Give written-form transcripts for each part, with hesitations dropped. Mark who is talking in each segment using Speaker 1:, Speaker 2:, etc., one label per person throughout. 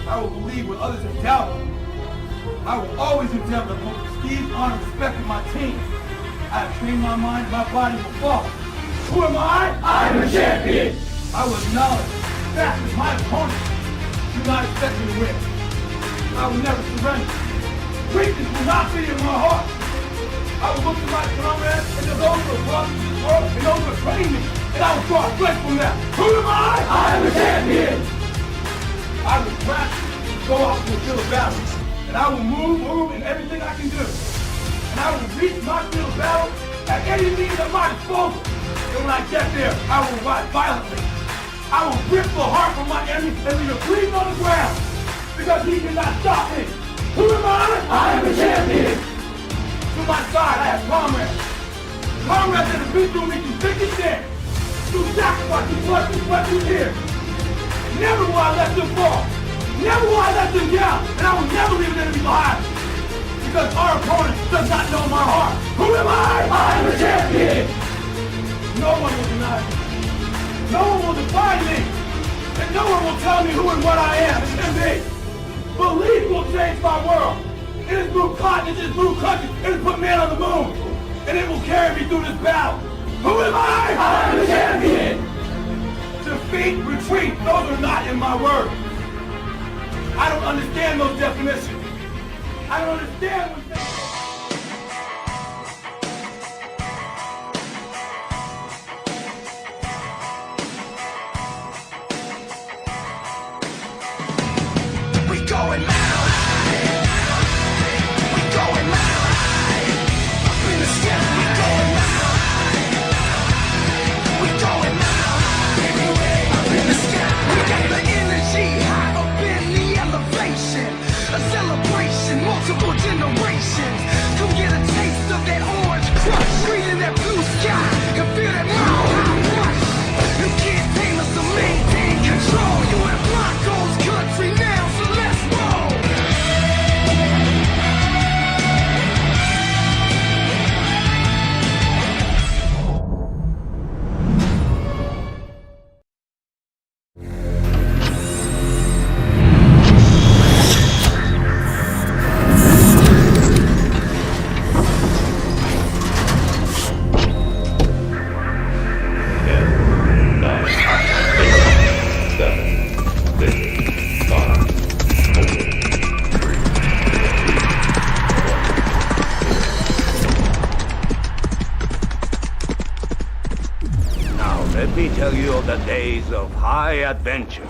Speaker 1: I will believe what others have doubted. I will always endeavor to put prestige, honor, and respect in my team. I have trained my mind, my body will follow. Who am I? I am a champion. I will acknowledge the fact that my opponents do not expect me to win. I will never surrender. Weakness will not be in my heart. I will look to my comrades and to those who have brought me to this world and those who have trained me, and I will draw strength from them. Who am I? I am a champion. I will practice to go out to the field of battle, and I will move in everything I can do. And I will reach my field of battle at any means at my disposal. And when I get there, I will ride violently. I will rip the heart from my enemy and leave it bleeding on the ground, because he cannot stop me. Who am I? I am a champion. To my side, I have comrades. Comrades that have been through me through thick and thin, through sacrifice, through blood, through sweat, through tears. Never will I let them fall. Never will I let them down. And I will never leave an enemy behind. Because our opponent does not know my heart. Who am I? I am a champion. No one will deny me. No one will define me. And no one will tell me who and what I am and can be. Belief will change my world. It has moved continents, it has moved countries, it has put man on the moon. And it will carry me through this battle. Who am I? I am a champion. Defeat, retreat, those are not in my words. I don't understand those definitions. I don't understand what they...
Speaker 2: We going mile high. We going mile high. Up in the sky. We going mile high. We going mile high. Anyway, up in the sky. We got the energy high up in the elevation. A celebration, multiple generations. Come get a taste of that orange crush. Breathe in that blue sky and feel that mile high rush. You can't tame us or maintain control. You in Broncos country now, so let's roll.
Speaker 3: Let me tell you of the days of high adventure.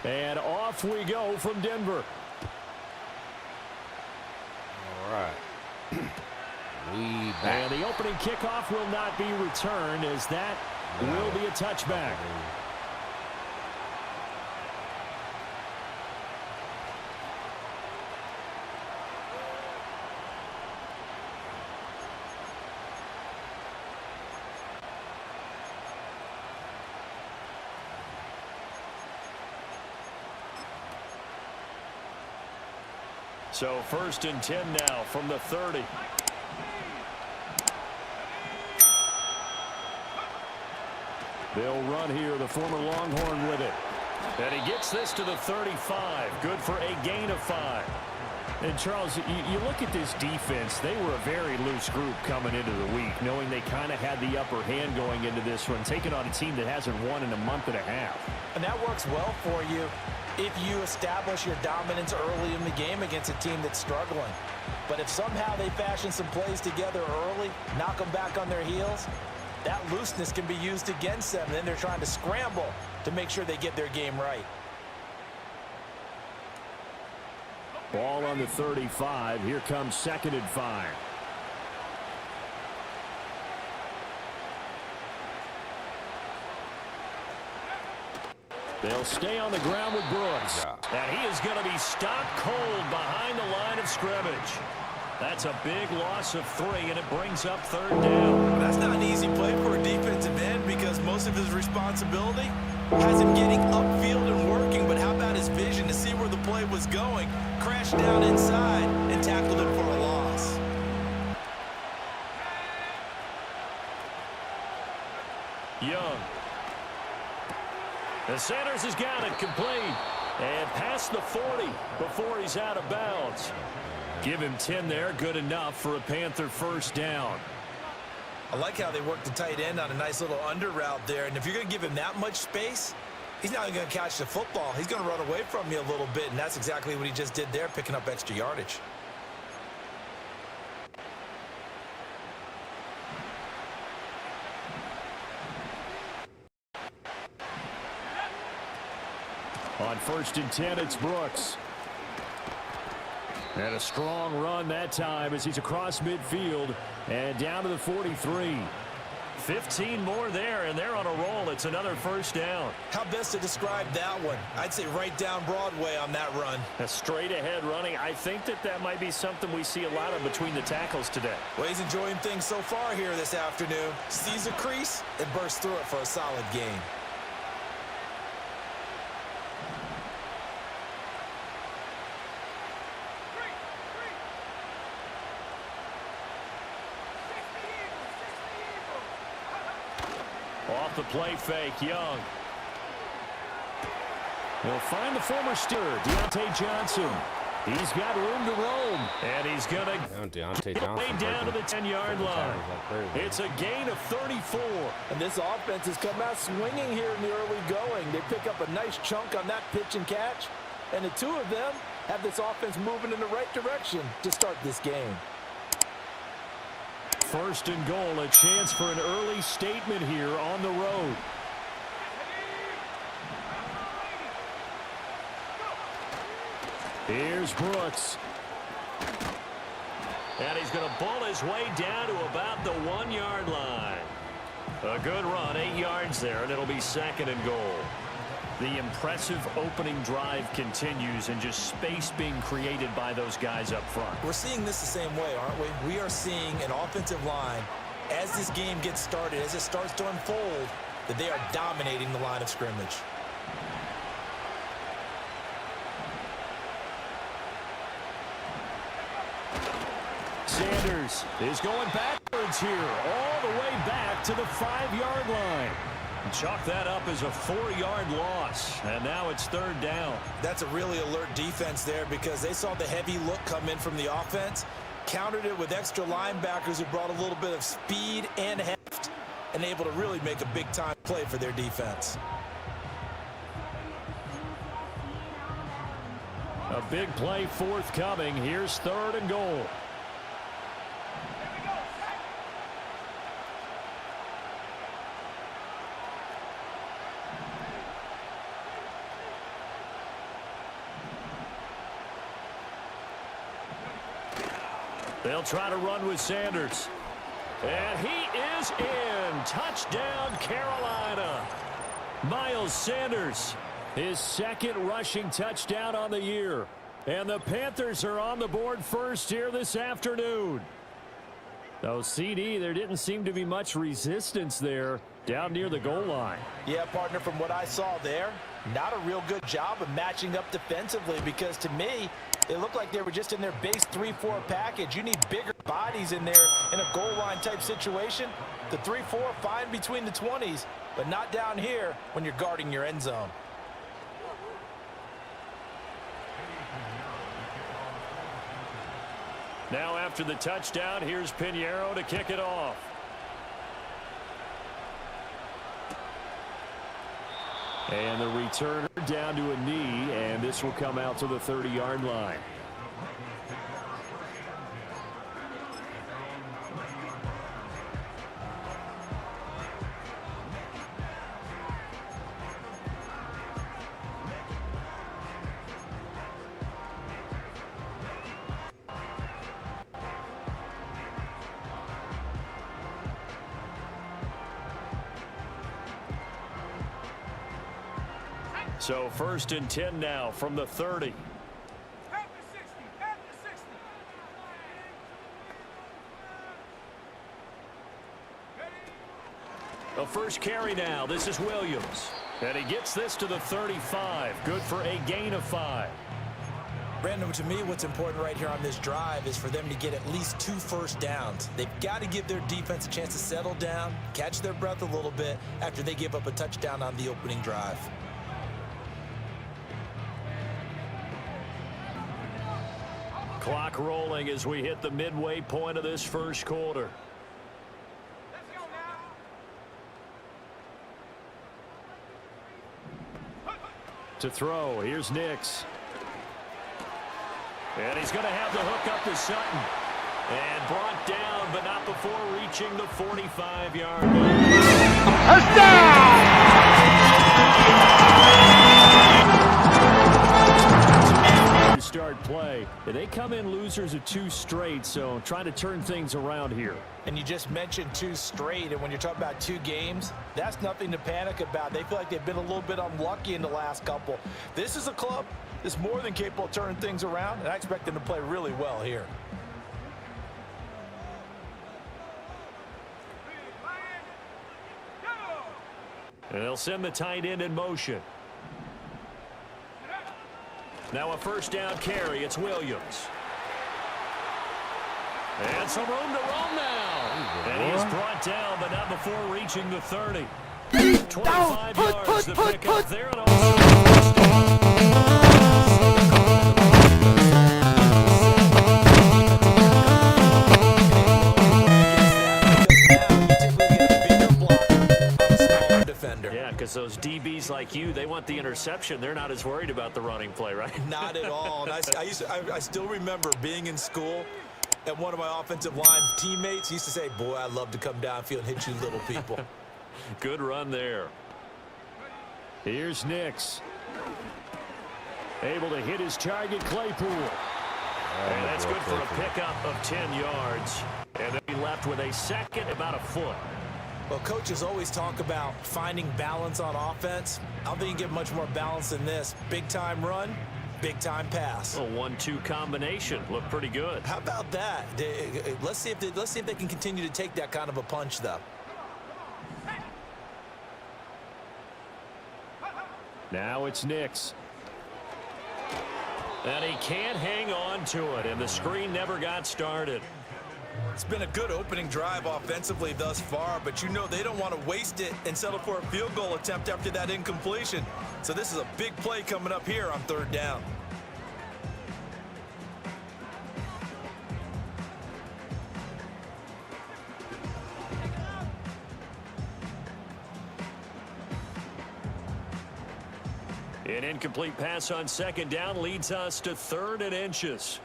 Speaker 4: And off we go from Denver.
Speaker 5: All right. We back.
Speaker 4: And the opening kickoff will not be returned, as that will be a touchback. So 1st and 10 now from the 30. They'll run here, the former Longhorn with it. And he gets this to the 35. Good for a gain of 5. And Charles, you look at this defense, they were a very loose group coming into the week, knowing they kind of had the upper hand going into this one, taking on a team that hasn't won in a month and a half.
Speaker 6: And that works well for you if you establish your dominance early in the game against a team that's struggling. But if somehow they fashion some plays together early, knock them back on their heels, that looseness can be used against them. Then they're trying to scramble to make sure they get their game right.
Speaker 4: Ball on the 35. Here comes 2nd and 5. They'll stay on the ground with Brooks. And he is going to be stopped cold behind the line of scrimmage. That's a big loss of 3, and it brings up 3rd down.
Speaker 6: That's not an easy play for a defensive end because most of his responsibility has him getting upfield and working, but how about his vision to see where the play was going, crashed down inside, and tackled him for a loss.
Speaker 4: Young. The Sanders has got it complete. And past the 40 before he's out of bounds. Give him 10 there. Good enough for a Panther 1st down.
Speaker 6: I like how they work the tight end on a nice little under route there. And if you're going to give him that much space, he's not going to catch the football. He's going to run away from you a little bit. And that's exactly what he just did there, picking up extra yardage.
Speaker 4: On 1st and 10, it's Brooks. And a strong run that time as he's across midfield and down to the 43. 15 more there, and they're on a roll. It's another 1st down.
Speaker 6: How best to describe that one? I'd say right down Broadway on that run.
Speaker 4: A straight-ahead running. I think that might be something we see a lot of between the tackles today.
Speaker 6: Well, he's enjoying things so far here this afternoon. Sees a crease and bursts through it for a solid gain.
Speaker 4: Off the play fake, Young. He'll find the former Steeler, Deontay Johnson. He's got room to roam, and he's going to
Speaker 5: Deontay Johnson
Speaker 4: down to the 10-yard line. It's a gain of 34.
Speaker 6: And this offense has come out swinging here in the early going. They pick up a nice chunk on that pitch and catch, and the two of them have this offense moving in the right direction to start this game.
Speaker 4: 1st and goal, a chance for an early statement here on the road. Here's Brooks. And he's going to bull his way down to about the 1-yard line. A good run, 8 yards there, and it'll be 2nd and goal. The impressive opening drive continues, and just space being created by those guys up front.
Speaker 6: We're seeing this the same way, aren't we? We are seeing an offensive line, as this game gets started, as it starts to unfold, that they are dominating the line of scrimmage.
Speaker 4: Sanders is going backwards here, all the way back to the 5-yard line. Chalk that up as a 4-yard loss, and now it's 3rd down.
Speaker 6: That's a really alert defense there because they saw the heavy look come in from the offense, countered it with extra linebackers who brought a little bit of speed and heft, and able to really make a big-time play for their defense.
Speaker 4: A big play forthcoming. Here's 3rd and goal. They'll try to run with Sanders. And he is in. Touchdown, Carolina. Miles Sanders, his 2nd rushing touchdown on the year. And the Panthers are on the board first here this afternoon. Though CD, there didn't seem to be much resistance there down near the goal line.
Speaker 6: Yeah, partner, from what I saw there, not a real good job of matching up defensively because to me, it looked like they were just in their base 3-4 package. You need bigger bodies in there in a goal line type situation. The 3-4 fine between the 20s, but not down here when you're guarding your end zone.
Speaker 4: Now after the touchdown, here's Pinheiro to kick it off. And the returner down to a knee, and this will come out to the 30-yard line. So 1st and 10 now from the 30. A first carry now. This is Williams. And he gets this to the 35. Good for a gain of 5.
Speaker 6: Brandon, to me, what's important right here on this drive is for them to get at least 2 first downs. They've got to give their defense a chance to settle down, catch their breath a little bit after they give up a touchdown on the opening drive.
Speaker 4: Clock rolling as we hit the midway point of this first quarter. To throw, here's Nix. And he's going to have the hook up to Sutton. And brought down, but not before reaching the 45-yard line. Start play. They come in losers of 2 straight, so trying to turn things around here.
Speaker 6: And you just mentioned 2 straight, and when you're talking about 2 games, that's nothing to panic about. They feel like they've been a little bit unlucky in the last couple. This is a club that's more than capable of turning things around, and I expect them to play really well here.
Speaker 4: And they'll send the tight end in motion. Now a first down carry. It's Williams. And some room to roam now. And he is brought down, but not before reaching the 30. 25 yards to pick up there. And yeah, because those DBs like you, they want the interception. They're not as worried about the running play, right?
Speaker 6: Not at all. And I still remember being in school, and one of my offensive line teammates used to say, boy, I'd love to come downfield and hit you little people.
Speaker 4: Good run there. Here's Nix. Able to hit his target, Claypool. And that's good for a pickup of 10 yards. And then he left with a second about a foot.
Speaker 6: Well, coaches always talk about finding balance on offense. I don't think you can get much more balance than this. Big-time run, big-time pass.
Speaker 4: A 1-2 combination. Looked pretty good.
Speaker 6: How about that? Let's see if they can continue to take that kind of a punch, though.
Speaker 4: Now it's Nix. And he can't hang on to it, and the screen never got started.
Speaker 6: It's been a good opening drive offensively thus far, but you know they don't want to waste it and settle for a field goal attempt after that incompletion. So this is a big play coming up here on 3rd down.
Speaker 4: An incomplete pass on 2nd down leads us to 3rd and inches.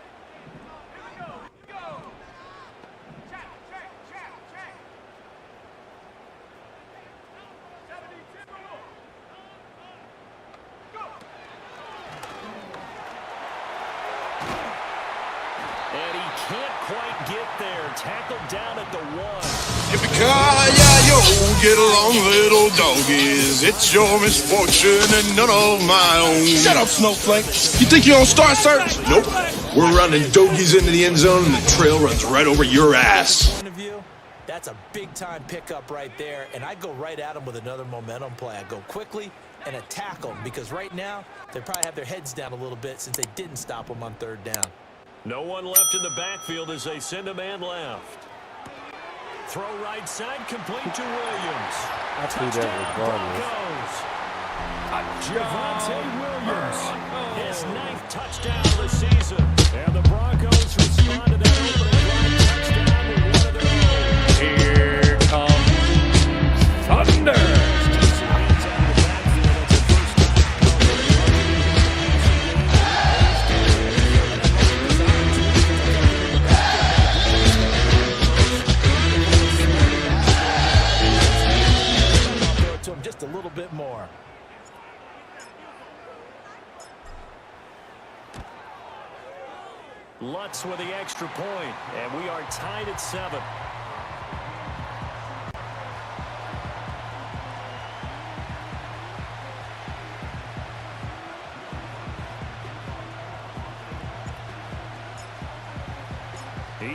Speaker 4: And he can't quite get there. Tackled down at the 1.
Speaker 7: Yippee-ki-yay-yo, get along, little doggies. It's your misfortune and none of my own.
Speaker 1: Shut up, snowflake.
Speaker 7: You think you don't start search? Nope. We're running doggies into the end zone and the trail runs right over your ass.
Speaker 6: Point of view, that's a big-time pickup right there, and I go right at them with another momentum play. I go quickly and attack them because right now they probably have their heads down a little bit since they didn't stop them on 3rd down.
Speaker 4: No one left in the backfield as they send a man left. Throw right side, complete to Williams. Touchdown, Broncos. Javonte Williams, his 9th touchdown of the season. And the Broncos respond to that opening drive touchdown with one of their own.
Speaker 8: Here comes Thunder.
Speaker 6: Just a little bit more.
Speaker 4: Lutz with the extra point, and we are tied at 7.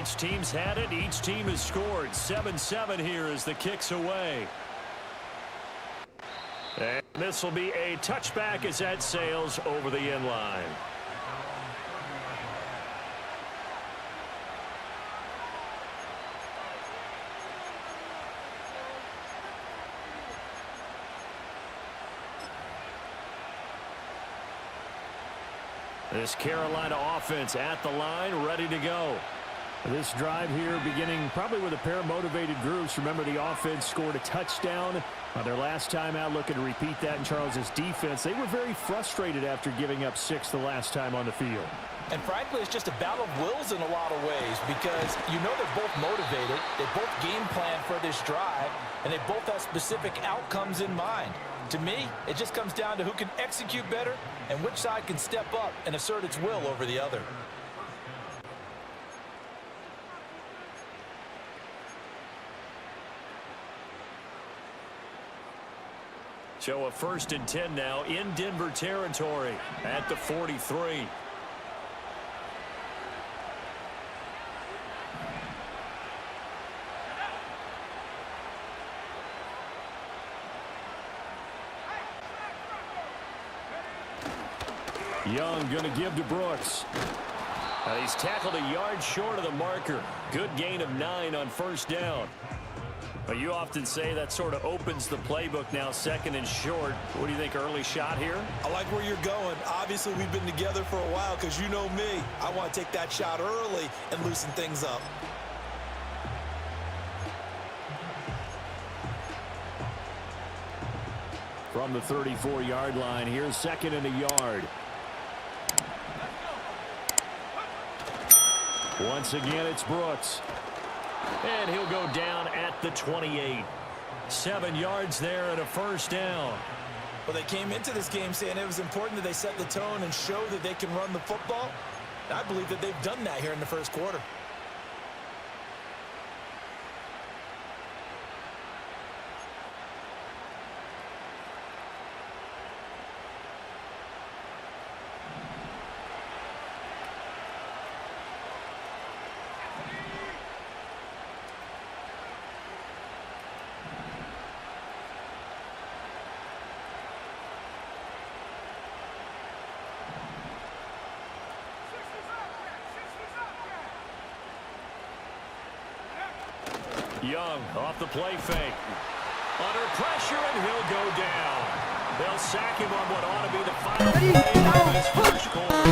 Speaker 4: Each team's had it. Each team has scored. 7-7 here as the kick's away. And this will be a touchback as that sails over the end line. This Carolina offense at the line, ready to go. This drive here beginning probably with a pair of motivated groups. Remember, the offense scored a touchdown on their last time out, looking to repeat that in Charles's defense. They were very frustrated after giving up 6 the last time on the field.
Speaker 6: And frankly, it's just a battle of wills in a lot of ways because you know they're both motivated. They both game plan for this drive, and they both have specific outcomes in mind. To me, it just comes down to who can execute better and which side can step up and assert its will over the other.
Speaker 4: So a 1st and 10 now in Denver territory at the 43. Young going to give to Brooks. He's tackled a yard short of the marker. Good gain of 9 on 1st down. But you often say that sort of opens the playbook now, 2nd and short. What do you think, early shot here?
Speaker 6: I like where you're going. Obviously, we've been together for a while because you know me. I want to take that shot early and loosen things up.
Speaker 4: From the 34-yard line, here's 2nd and a yard. Once again, it's Brooks. And he'll go down at the 28. 7 yards there and a 1st down.
Speaker 6: Well, they came into this game saying it was important that they set the tone and show that they can run the football. I believe that they've done that here in the 1st quarter.
Speaker 4: Young off the play fake. Under pressure, and he'll go down. They'll sack him on what ought to be the final play of this 1st quarter.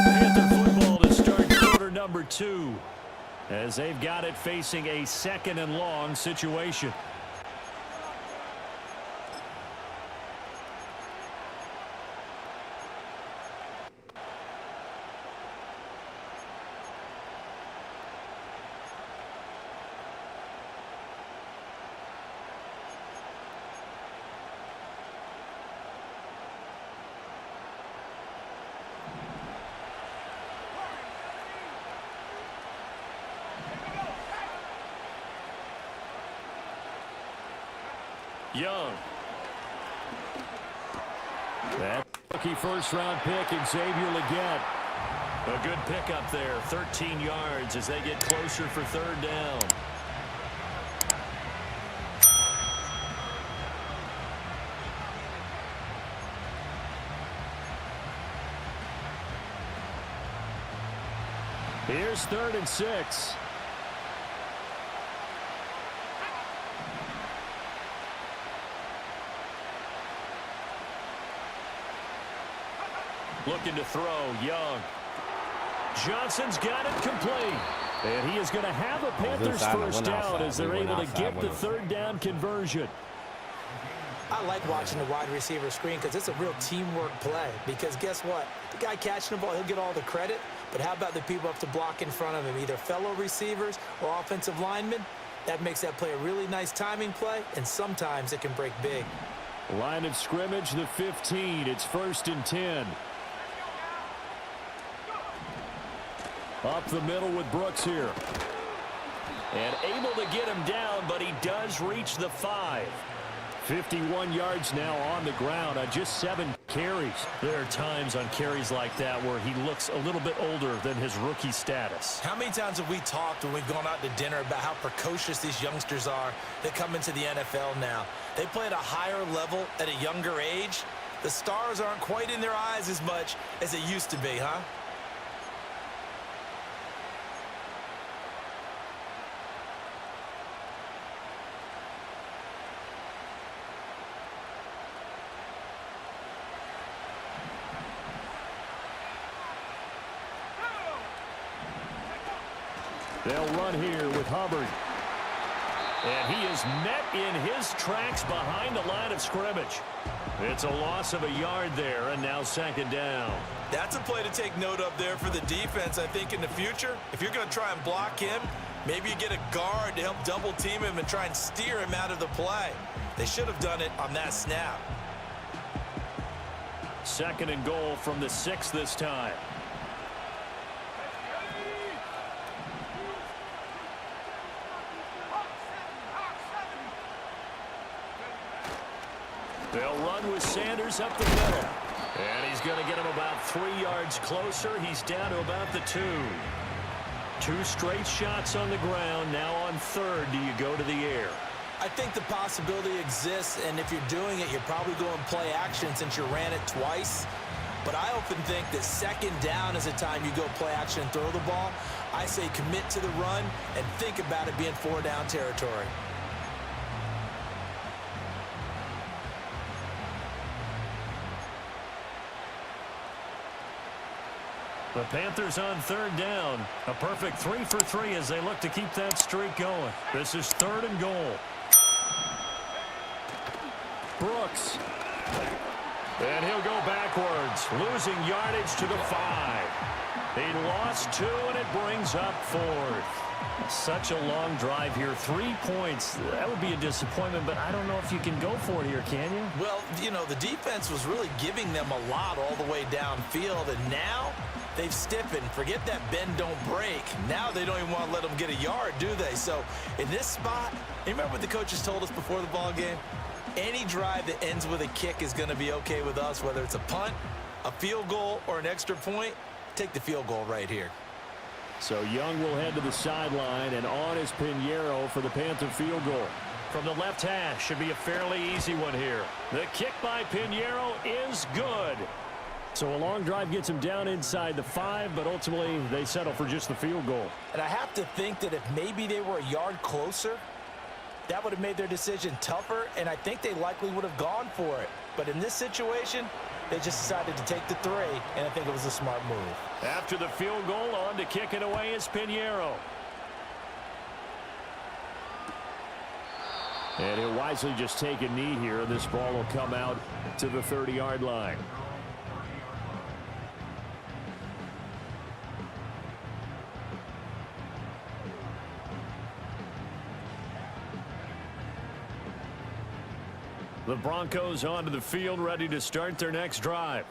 Speaker 4: Panther football to start quarter number 2 as they've got it facing a 2nd and long situation. Young. That rookie 1st-round pick, Xavier Legette. A good pickup there, 13 yards as they get closer for 3rd down. Here's 3rd and 6. Looking to throw, Young. Johnson's got it complete. And he is going to have a Panthers 1st down as they're able to get the 3rd down conversion.
Speaker 6: I like watching the wide receiver screen because it's a real teamwork play. Because guess what? The guy catching the ball, he'll get all the credit. But how about the people up to block in front of him, either fellow receivers or offensive linemen? That makes that play a really nice timing play, and sometimes it can break big.
Speaker 4: Line of scrimmage, the 15. It's 1st and 10. Up the middle with Brooks here. And able to get him down, but he does reach the 5. 51 yards now on the ground on just 7 carries. There are times on carries like that where he looks a little bit older than his rookie status.
Speaker 6: How many times have we talked when we've gone out to dinner about how precocious these youngsters are that come into the NFL now? They play at a higher level at a younger age. The stars aren't quite in their eyes as much as they used to be, huh?
Speaker 4: They'll run here with Hubbard. And he is met in his tracks behind the line of scrimmage. It's a loss of a yard there, and now 2nd down.
Speaker 6: That's a play to take note of there for the defense, I think, in the future. If you're going to try and block him, maybe you get a guard to help double team him and try and steer him out of the play. They should have done it on that snap.
Speaker 4: 2nd and goal from the 6 this time. They'll run with Sanders up the middle. And he's going to get him about 3 yards closer. He's down to about the 2. 2 straight shots on the ground. Now on 3rd, do you go to the air?
Speaker 6: I think the possibility exists, and if you're doing it, you're probably going play action since you ran it twice. But I often think that 2nd down is a time you go play action and throw the ball. I say commit to the run and think about it being 4-down territory.
Speaker 4: The Panthers on 3rd down. A perfect 3 for 3 as they look to keep that streak going. This is 3rd and goal. Brooks. And he'll go backwards, losing yardage to the 5. He lost 2, and it brings up 4th. Such a long drive here. 3 points. That would be a disappointment, but I don't know if you can go for it here, can you?
Speaker 6: Well, you know, the defense was really giving them a lot all the way downfield, and now they've stiffened. Forget that bend, don't break. Now they don't even want to let them get a yard, do they? So in this spot, you remember what the coaches told us before the ball game? Any drive that ends with a kick is going to be okay with us, whether it's a punt, a field goal, or an extra point. Take the field goal right here.
Speaker 4: So Young will head to the sideline, and on is Pinheiro for the Panther field goal. From the left hash, should be a fairly easy one here. The kick by Pinheiro is good. So a long drive gets him down inside the 5, but ultimately they settle for just the field goal.
Speaker 6: And I have to think that if maybe they were a yard closer, that would have made their decision tougher, and I think they likely would have gone for it. But in this situation, they just decided to take the 3, and I think it was a smart move.
Speaker 4: After the field goal, on to kick it away is Pinheiro. And he'll wisely just take a knee here, and this ball will come out to the 30-yard line. The Broncos onto the field, ready to start their next drive.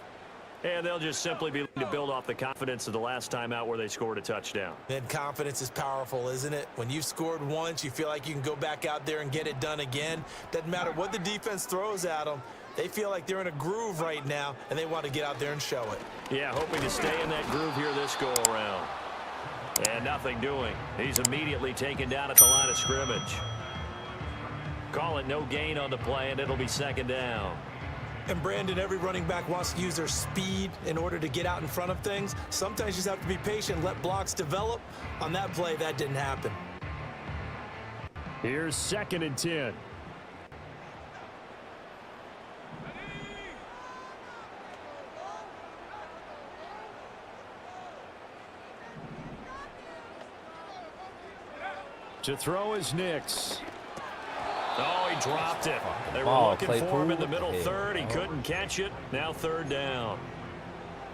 Speaker 4: And they'll just simply be looking to build off the confidence of the last time out where they scored a touchdown.
Speaker 6: And confidence is powerful, isn't it? When you've scored once, you feel like you can go back out there and get it done again. Doesn't matter what the defense throws at them. They feel like they're in a groove right now, and they want to get out there and show it.
Speaker 4: Yeah, hoping to stay in that groove here this go-around. And nothing doing. He's immediately taken down at the line of scrimmage. Call it no gain on the play, and it'll be 2nd down.
Speaker 6: And Brandon, every running back wants to use their speed in order to get out in front of things. Sometimes you just have to be patient, let blocks develop. On that play, that didn't happen.
Speaker 4: Here's 2nd and 10. To throw is Nix. Oh, he dropped it. They were looking for him in the middle 3rd. He couldn't catch it. Now 3rd down.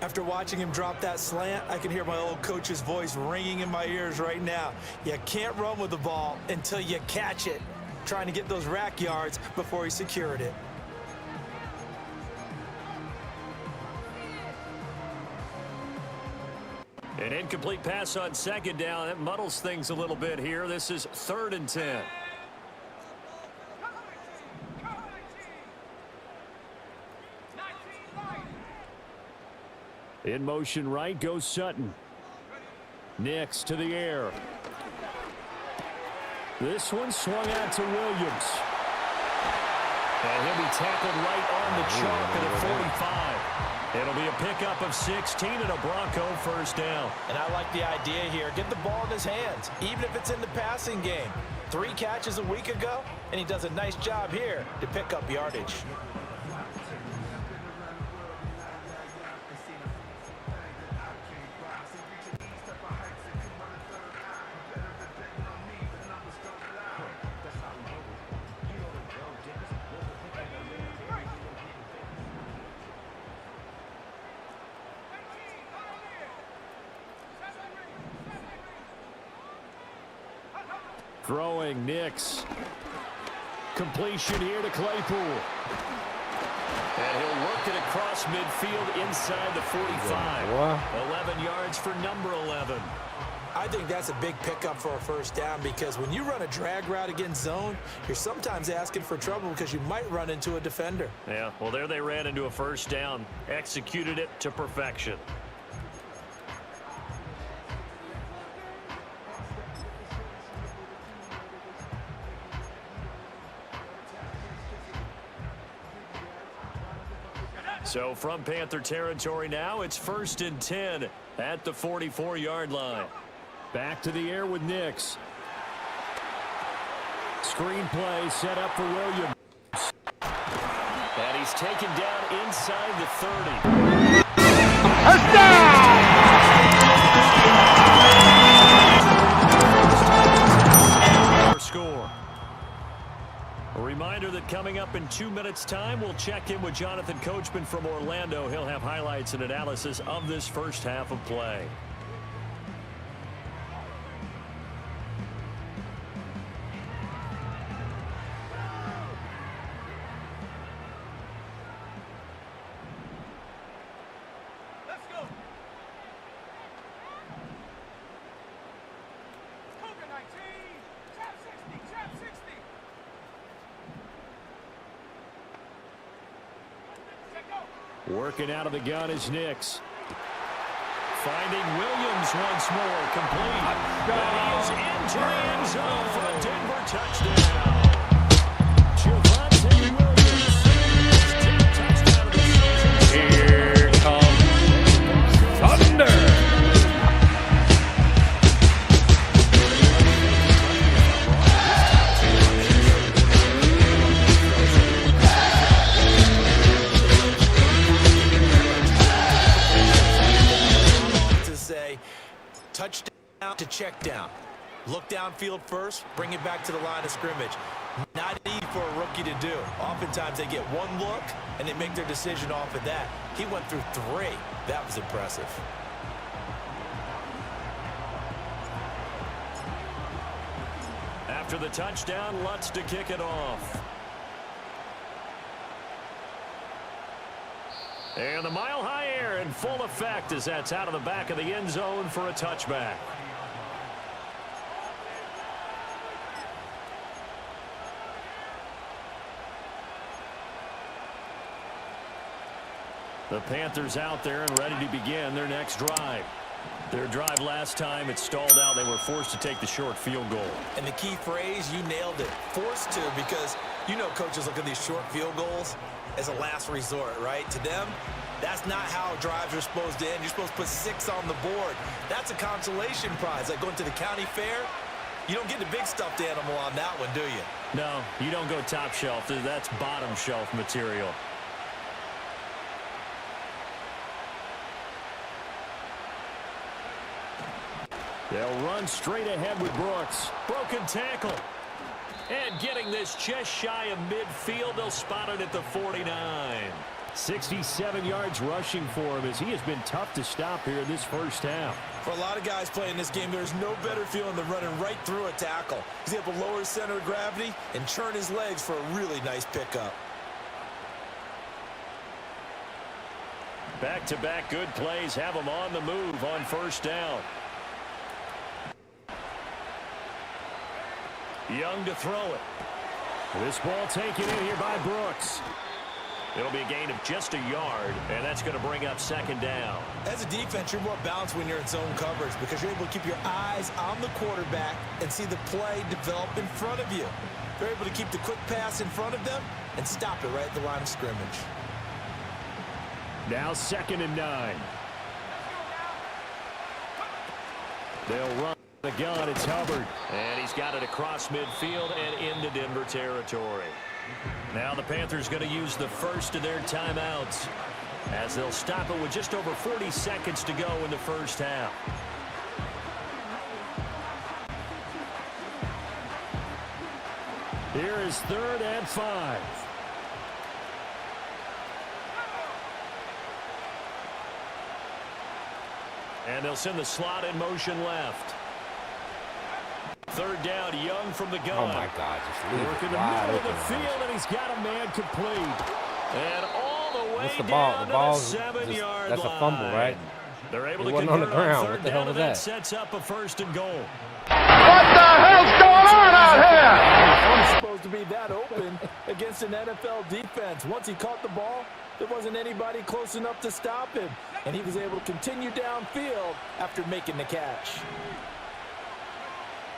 Speaker 6: After watching him drop that slant, I can hear my old coach's voice ringing in my ears right now. You can't run with the ball until you catch it. Trying to get those rack yards before he secured it.
Speaker 4: An incomplete pass on 2nd down. That muddles things a little bit here. This is 3rd and 10. In motion right goes Sutton. Nix to the air. This one swung out to Williams. And he'll be tackled right on the chalk at a 45. It'll be a pickup of 16 and a Bronco first down.
Speaker 6: And I like the idea here. Get the ball in his hands, even if it's in the passing game. 3 catches a week ago, and he does a nice job here to pick up yardage.
Speaker 4: Throwing Nix. Completion here to Claypool. And he'll work it across midfield inside the 45. 11 yards for number 11.
Speaker 6: I think that's a big pickup for a first down because when you run a drag route against zone, you're sometimes asking for trouble because you might run into a defender.
Speaker 4: Yeah, well, there they ran into a first down. Executed it to perfection. So from Panther territory now, it's 1st and 10 at the 44-yard line. Back to the air with Nix. Screen play set up for Williams. And he's taken down inside the 30. First down! Score. A reminder that coming up in 2 minutes' time, we'll check in with Jonathan Coachman from Orlando. He'll have highlights and analysis of this first half of play. Working out of the gun is Nix. Finding Williams once more, complete. And he is into the end zone for a Denver touchdown. Javonte Williams. Touchdown of the season.
Speaker 8: Here comes Thunder.
Speaker 6: Touchdown to check down. Look downfield first, bring it back to the line of scrimmage. Not easy for a rookie to do. Oftentimes they get one look and they make their decision off of that. He went through 3. That was impressive.
Speaker 4: After the touchdown, Lutz to kick it off. And the mile-high air in full effect as that's out of the back of the end zone for a touchback. The Panthers out there and ready to begin their next drive. Their drive last time, it stalled out. They were forced to take the short field goal.
Speaker 6: And the key phrase, you nailed it. Forced to, because you know coaches look at these short field goals as a last resort, right? To them, that's not how drives are supposed to end. You're supposed to put 6 on the board. That's a consolation prize. Like going to the county fair, you don't get the big stuffed animal on that one, do you?
Speaker 4: No, you don't go top shelf. That's bottom shelf material. They'll run straight ahead with Brooks. Broken tackle. And getting this just shy of midfield, they'll spot it at the 49. 67 yards rushing for him as he has been tough to stop here in this first half.
Speaker 6: For a lot of guys playing this game, there's no better feeling than running right through a tackle. He's able to lower his center of gravity and churn his legs for a really nice pickup.
Speaker 4: Back-to-back good plays have him on the move on first down. Young to throw it. This ball taken in here by Brooks. It'll be a gain of just a yard, and that's going to bring up second down.
Speaker 6: As a defense, you're more balanced when you're in zone coverage because you're able to keep your eyes on the quarterback and see the play develop in front of you. They're able to keep the quick pass in front of them and stop it right at the line of scrimmage.
Speaker 4: Now 2nd and 9. They'll run the gun. It's Hubbard. And he's got it across midfield and into Denver territory. Now the Panthers going to use the first of their timeouts as they'll stop it with just over 40 seconds to go in the first half. Here is 3rd and 5. And they'll send the slot in motion left. 3rd down, Young from the gun.
Speaker 5: Oh, my God. Just leave
Speaker 4: Working
Speaker 5: it
Speaker 4: the
Speaker 5: wide
Speaker 4: middle of
Speaker 5: open.
Speaker 4: the field, and he's got a man complete. And all the way
Speaker 5: What's the ball?
Speaker 4: down
Speaker 5: The ball's
Speaker 4: to the 7-yard
Speaker 5: that's a fumble,
Speaker 4: line.
Speaker 5: right?
Speaker 4: They're able
Speaker 5: It
Speaker 4: to
Speaker 5: wasn't on the
Speaker 4: convert
Speaker 5: ground.
Speaker 4: 3rd
Speaker 5: What the hell
Speaker 4: down,
Speaker 5: was
Speaker 4: and
Speaker 5: that?
Speaker 4: sets up a 1st and goal.
Speaker 1: What the hell's going on out here?
Speaker 6: He's supposed to be that open against an NFL defense. Once he caught the ball, there wasn't anybody close enough to stop him, and he was able to continue downfield after making the catch.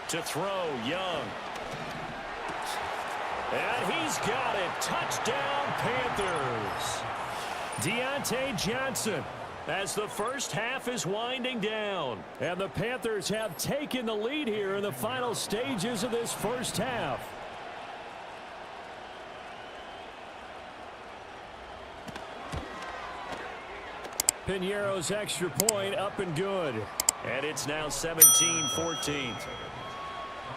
Speaker 4: To throw, Young. And he's got it. Touchdown, Panthers. Deontay Johnson as the first half is winding down. And the Panthers have taken the lead here in the final stages of this first half. Piñeiro's extra point up and good. And it's now 17-14.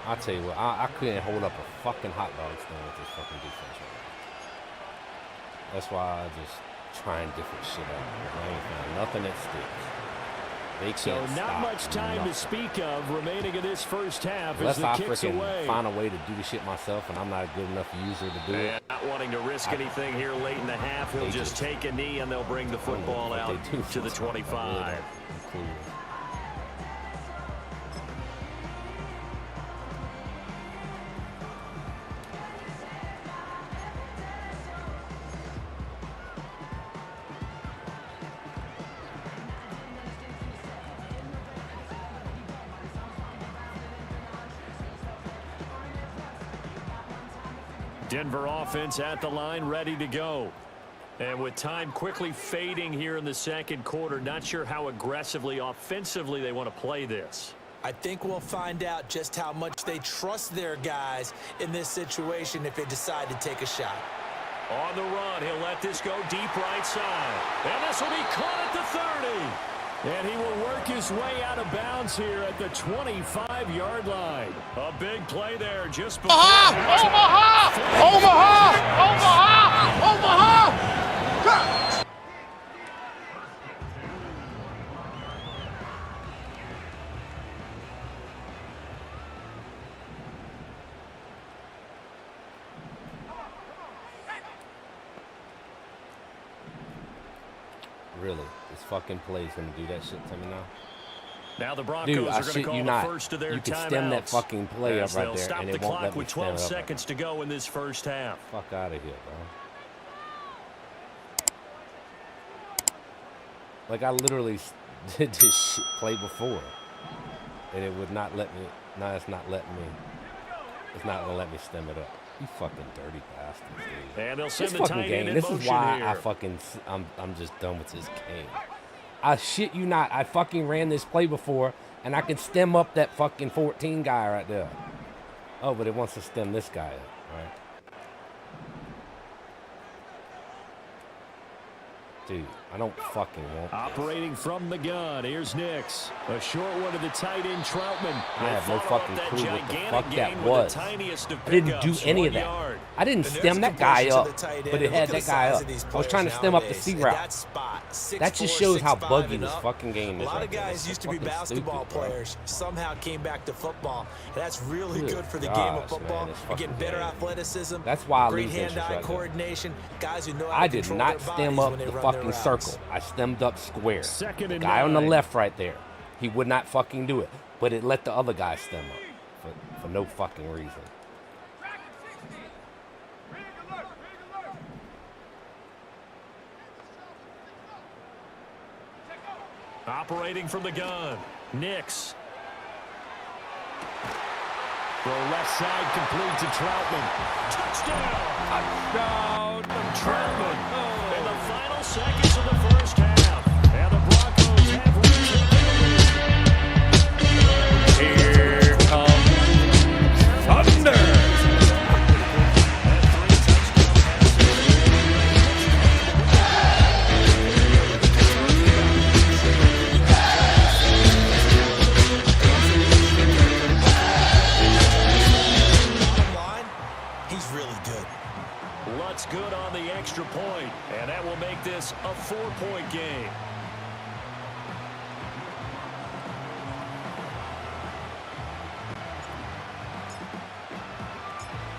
Speaker 5: I'll tell you what, I couldn't hold up a fucking hot dog stand with this fucking defense right now. That's why I just trying different shit out. I ain't found nothing that sticks. They can't
Speaker 4: So not
Speaker 5: stop
Speaker 4: much time
Speaker 5: nothing.
Speaker 4: to speak of remaining in this first half
Speaker 5: Unless
Speaker 4: as the
Speaker 5: I
Speaker 4: kicks
Speaker 5: freaking
Speaker 4: away.
Speaker 5: find a way to do the shit myself and I'm not a good enough user to do it.
Speaker 4: And not wanting to risk anything here late in the half, he'll
Speaker 5: They
Speaker 4: just take a knee and they'll bring the football out to the 25. Denver offense at the line, ready to go. And with time quickly fading here in the second quarter, not sure how aggressively, offensively they want to play this.
Speaker 6: I think we'll find out just how much they trust their guys in this situation if they decide to take a shot.
Speaker 4: On the run, he'll let this go deep right side. And this will be caught at the 30. And he will work his way out of bounds here at the 25-yard line. A big play there just before.
Speaker 1: Omaha!
Speaker 5: Really? This fucking play's gonna do that shit to me now?
Speaker 4: Now the Broncos
Speaker 5: Dude,
Speaker 4: are
Speaker 5: I
Speaker 4: going to
Speaker 5: shit
Speaker 4: call
Speaker 5: you
Speaker 4: the
Speaker 5: not.
Speaker 4: first of their
Speaker 5: You
Speaker 4: timeouts.
Speaker 5: can stem that fucking play up right
Speaker 4: they'll
Speaker 5: there,
Speaker 4: stop
Speaker 5: and
Speaker 4: the
Speaker 5: it won't
Speaker 4: clock
Speaker 5: let me
Speaker 4: with
Speaker 5: stand
Speaker 4: 12
Speaker 5: up right
Speaker 4: seconds to go in this first half.
Speaker 5: Fuck out of here, bro. Like, I literally did this shit play before, and it would not let me. Now it's not letting me. It's not gonna let me stem it up. You fucking dirty bastards, dude.
Speaker 4: And they'll send
Speaker 5: This
Speaker 4: the
Speaker 5: fucking
Speaker 4: tight end
Speaker 5: game.
Speaker 4: in
Speaker 5: This is
Speaker 4: motion
Speaker 5: why
Speaker 4: here.
Speaker 5: I fucking. I'm just done with this game. I shit you not. I fucking ran this play before, and I can stem up that fucking 14 guy right there. Oh, but it wants to stem this guy up, right? Dude, I don't fucking want this.
Speaker 4: Operating from the gun, here's Nix. A short one to the tight end, Troutman.
Speaker 5: I have no
Speaker 4: Follow up
Speaker 5: fucking
Speaker 4: that
Speaker 5: clue what the
Speaker 4: gigantic
Speaker 5: fuck that
Speaker 4: gain with the
Speaker 5: was.
Speaker 4: tiniest of
Speaker 5: I didn't do
Speaker 4: pickups,
Speaker 5: any
Speaker 4: 1
Speaker 5: of that.
Speaker 4: yard.
Speaker 5: I didn't
Speaker 6: And
Speaker 5: stem
Speaker 6: there's
Speaker 5: that guy
Speaker 6: completion to
Speaker 5: up,
Speaker 6: the tight end,
Speaker 5: but it
Speaker 6: and
Speaker 5: had
Speaker 6: look at
Speaker 5: that
Speaker 6: the
Speaker 5: guy
Speaker 6: size
Speaker 5: up.
Speaker 6: of these
Speaker 5: I was trying to
Speaker 6: players
Speaker 5: stem up the
Speaker 6: nowadays.
Speaker 5: C
Speaker 6: At
Speaker 5: route.
Speaker 6: that spot,
Speaker 5: That just
Speaker 6: 6'4",
Speaker 5: shows how
Speaker 6: 6'5",
Speaker 5: buggy
Speaker 6: and
Speaker 5: this
Speaker 6: up.
Speaker 5: fucking game is.
Speaker 6: A lot
Speaker 5: right
Speaker 6: of
Speaker 5: there.
Speaker 6: guys
Speaker 5: It's
Speaker 6: used to be
Speaker 5: fucking
Speaker 6: basketball
Speaker 5: stupid, bro.
Speaker 6: players, somehow came back to football. And that's really
Speaker 5: Good
Speaker 6: good for the game
Speaker 5: gosh,
Speaker 6: of football.
Speaker 5: man, this
Speaker 6: You're getting
Speaker 5: fucking
Speaker 6: better
Speaker 5: game.
Speaker 6: athleticism.
Speaker 5: That's why I
Speaker 6: great
Speaker 5: lose interest
Speaker 6: hand-eye
Speaker 5: right there.
Speaker 6: coordination. Guys who know how
Speaker 5: I
Speaker 6: to
Speaker 5: did
Speaker 6: control
Speaker 5: not
Speaker 6: their
Speaker 5: stem
Speaker 6: bodies
Speaker 5: up
Speaker 6: when they
Speaker 5: the
Speaker 6: run
Speaker 5: fucking
Speaker 6: their routes.
Speaker 5: circle. I stemmed up square.
Speaker 4: Second
Speaker 5: The
Speaker 4: and
Speaker 5: guy on the
Speaker 4: 9.
Speaker 5: left right there, he would not fucking do it, but it let the other guy stem up for no fucking reason.
Speaker 4: Operating from the gun, Nix. Throw left side complete to Troutman. Touchdown! Touchdown! Troutman. In the final seconds of the first half. And the Broncos have retaken the lead.
Speaker 8: Here comes Thunder.
Speaker 4: Lutz good on the extra point, and that will make this a 4-point game.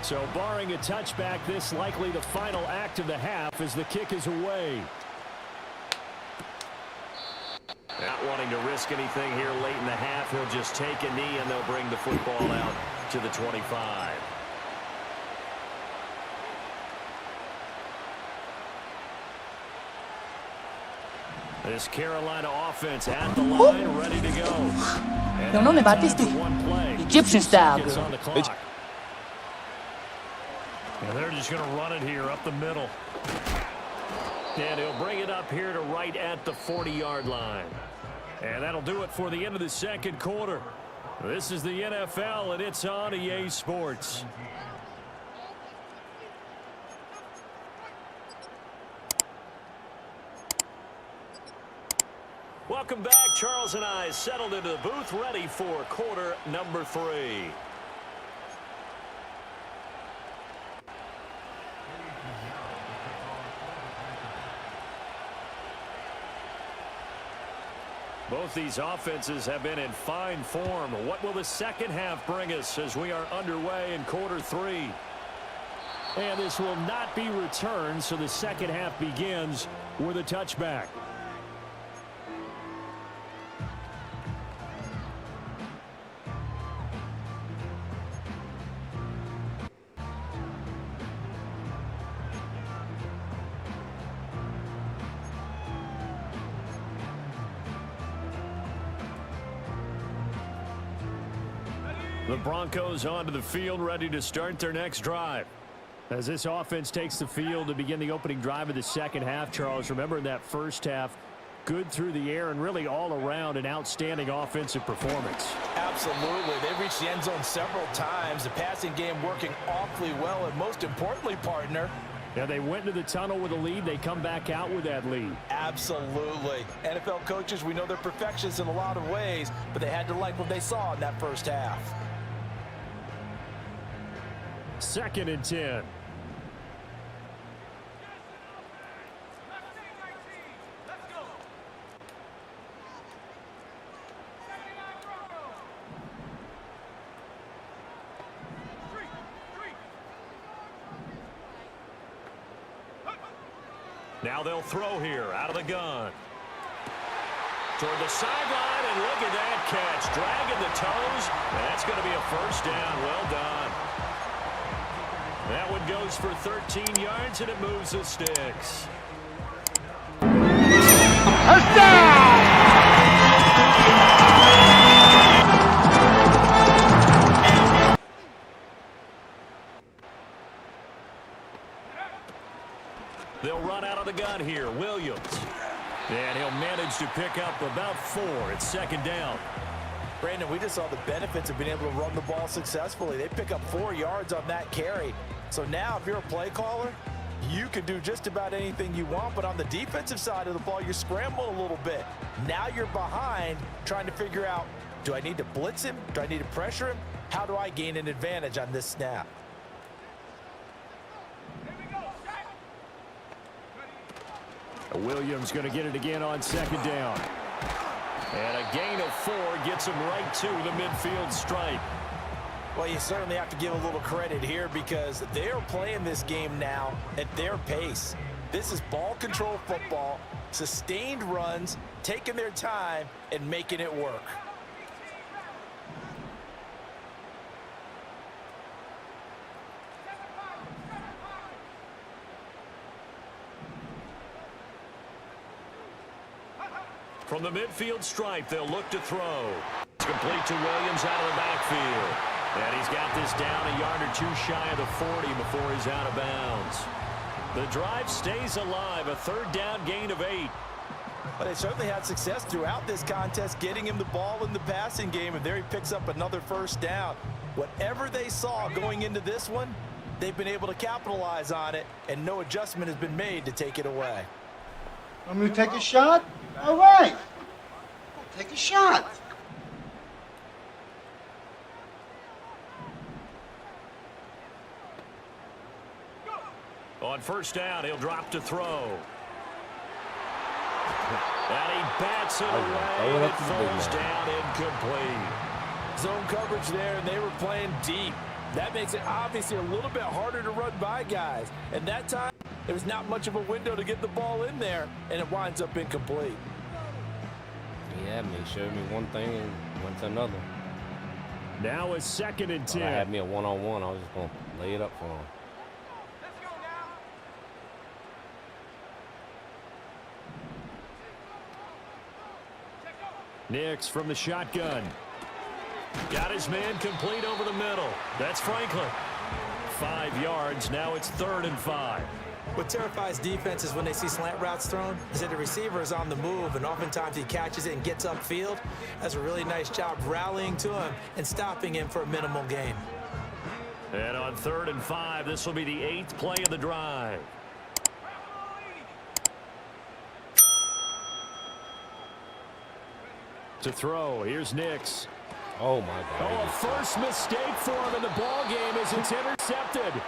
Speaker 4: So barring a touchback, this likely the final act of the half as the kick is away. Not wanting to risk anything here late in the half, he'll just take a knee and they'll bring the football out to the 25. This Carolina offense at the line, ready to go.
Speaker 9: È un nome Battisti. Egyptian style.
Speaker 4: And they're just going to run it here up the middle. And he'll bring it up here to right at the 40-yard line. And that'll do it for the end of the second quarter. This is the NFL, and it's on EA Sports. Welcome back. Charles and I settled into the booth, ready for quarter number 3. Both these offenses have been in fine form. What will the second half bring us as we are underway in quarter 3? And this will not be returned, so the second half begins with a touchback. The Broncos onto the field, ready to start their next drive. As this offense takes the field to begin the opening drive of the second half, Charles, remember in that first half, good through the air and really all around an outstanding offensive performance.
Speaker 6: Absolutely. They reached the end zone several times. The passing game working awfully well, and most importantly, partner,
Speaker 4: yeah, they went into the tunnel with a lead. They come back out with that lead.
Speaker 6: Absolutely. NFL coaches, we know they're perfectionists in a lot of ways, but they had to like what they saw in that first half.
Speaker 4: 2nd and 10. Now they'll throw here out of the gun. Toward the sideline, and look at that catch. Dragging the toes, and that's going to be a first down. Well done. That one goes for 13 yards, and it moves the sticks. They'll run out of the gun here. Williams. And he'll manage to pick up about 4. It's 2nd down.
Speaker 6: Brandon, we just saw the benefits of being able to run the ball successfully. They pick up 4 yards on that carry. So now if you're a play caller, you can do just about anything you want. But on the defensive side of the ball, you're scrambling a little bit. Now you're behind trying to figure out, do I need to blitz him? Do I need to pressure him? How do I gain an advantage on this snap?
Speaker 4: Williams going to get it again on 2nd down. And a gain of 4 gets him right to the midfield stripe.
Speaker 6: Well, you certainly have to give a little credit here because they are playing this game now at their pace. This is ball control football, sustained runs, taking their time, and making it work.
Speaker 4: From the midfield stripe, they'll look to throw. It's complete to Williams out of the backfield. And he's got this down a yard or two shy of the 40 before he's out of bounds. The drive stays alive, a third down gain of 8.
Speaker 6: But they certainly had success throughout this contest, getting him the ball in the passing game, and there he picks up another first down. Whatever they saw going into this one, they've been able to capitalize on it, and no adjustment has been made to take it away.
Speaker 10: Want me to take a shot? All right. I'll take a shot.
Speaker 4: On first down, he'll drop to throw. And he bats it away, and it falls down incomplete.
Speaker 6: Zone coverage there, and they were playing deep. That makes it obviously a little bit harder to run by guys. And that time, there was not much of a window to get the ball in there, and it winds up incomplete.
Speaker 5: Yeah, he showed me one thing and went to another.
Speaker 4: Now a 2nd and 10.
Speaker 5: I had me a one-on-one. I was just going to lay it up for him.
Speaker 4: Nix from the shotgun. Got his man complete over the middle. That's Franklin. 5 yards. Now it's 3rd and 5.
Speaker 6: What terrifies defenses when they see slant routes thrown is that the receiver is on the move, and oftentimes he catches it and gets upfield. Does a really nice job rallying to him and stopping him for a minimal gain.
Speaker 4: And on 3rd and 5, this will be the 8th play of the drive. To throw, here's Nix.
Speaker 5: Oh, my God.
Speaker 4: Oh, first mistake for him in the ball game as it's intercepted.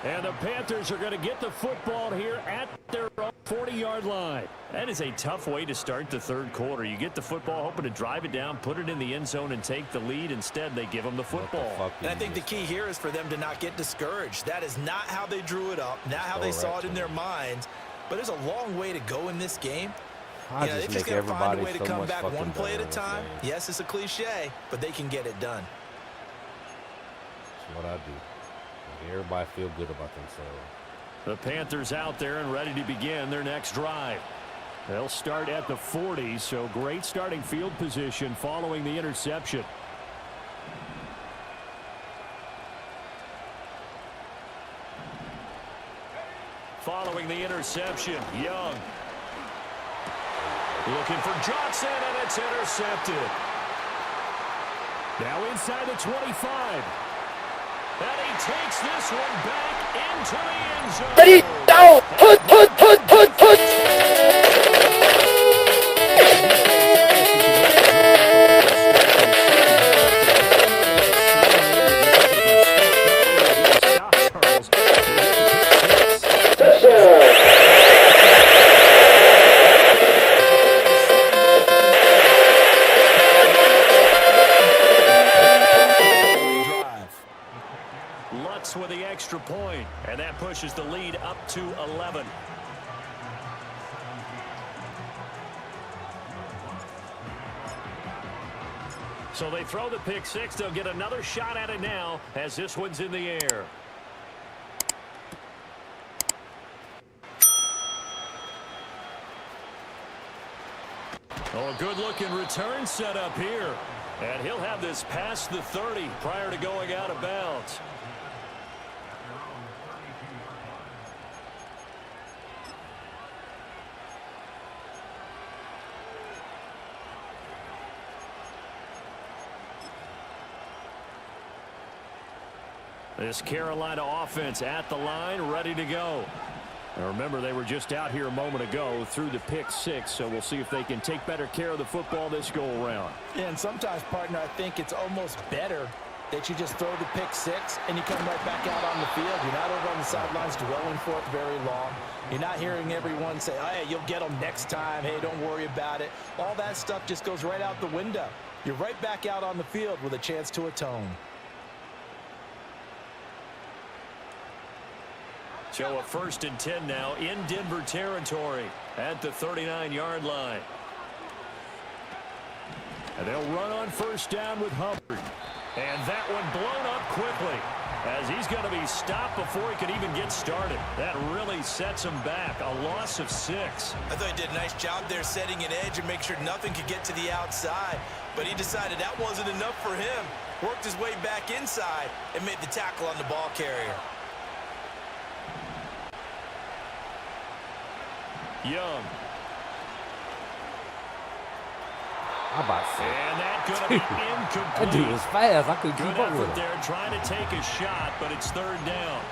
Speaker 4: And the Panthers are going to get the football here at their own 40-yard line. That is a tough way to start the third quarter. You get the football, hoping to drive it down, put it in the end zone, and take the lead. Instead, they give them the football.
Speaker 6: And I think the key here is for them to not get discouraged. That is not how they drew it up, not how they saw it in their minds. But there's a long way to go in this game. They're just going to find a way to come back one play at a time. Yes, it's a cliche, but they can get it done.
Speaker 5: That's what I do. Make everybody feel good about themselves.
Speaker 4: The Panthers out there and ready to begin their next drive. They'll start at the 40, so great starting field position following the interception. Following the interception, Young. Looking for Johnson, and it's intercepted. Now inside the 25. And he takes this one back into the end zone.
Speaker 2: Ready, down, put.
Speaker 4: With the extra point, and that pushes the lead up to 11. So they throw the pick six. They'll get another shot at it now as this one's in the air. Oh, good-looking return set up here. And he'll have this past the 30 prior to going out of bounds. This Carolina offense at the line, ready to go. Now remember, they were just out here a moment ago through the pick six, so we'll see if they can take better care of the football this go-around.
Speaker 6: Yeah, and sometimes, partner, I think it's almost better that you just throw the pick six and you come right back out on the field. You're not over on the sidelines dwelling for it very long. You're not hearing everyone say, hey, you'll get them next time. Hey, don't worry about it. All that stuff just goes right out the window. You're right back out on the field with a chance to atone.
Speaker 4: So a 1st and 10 now in Denver territory at the 39-yard line. And they'll run on first down with Hubbard. And that one blown up quickly. as he's going to be stopped before he can even get started. That really sets him back. A loss of 6.
Speaker 6: I thought he did a nice job there setting an edge and make sure nothing could get to the outside. But he decided that wasn't enough for him. Worked his way back inside and made the tackle on the ball carrier.
Speaker 4: Young.
Speaker 5: How about that?
Speaker 4: And that going to be incomplete.
Speaker 5: That dude was fast. I couldn't keep
Speaker 4: Good
Speaker 5: up with
Speaker 4: effort
Speaker 5: him.
Speaker 4: there trying to take a shot, but it's 3rd down.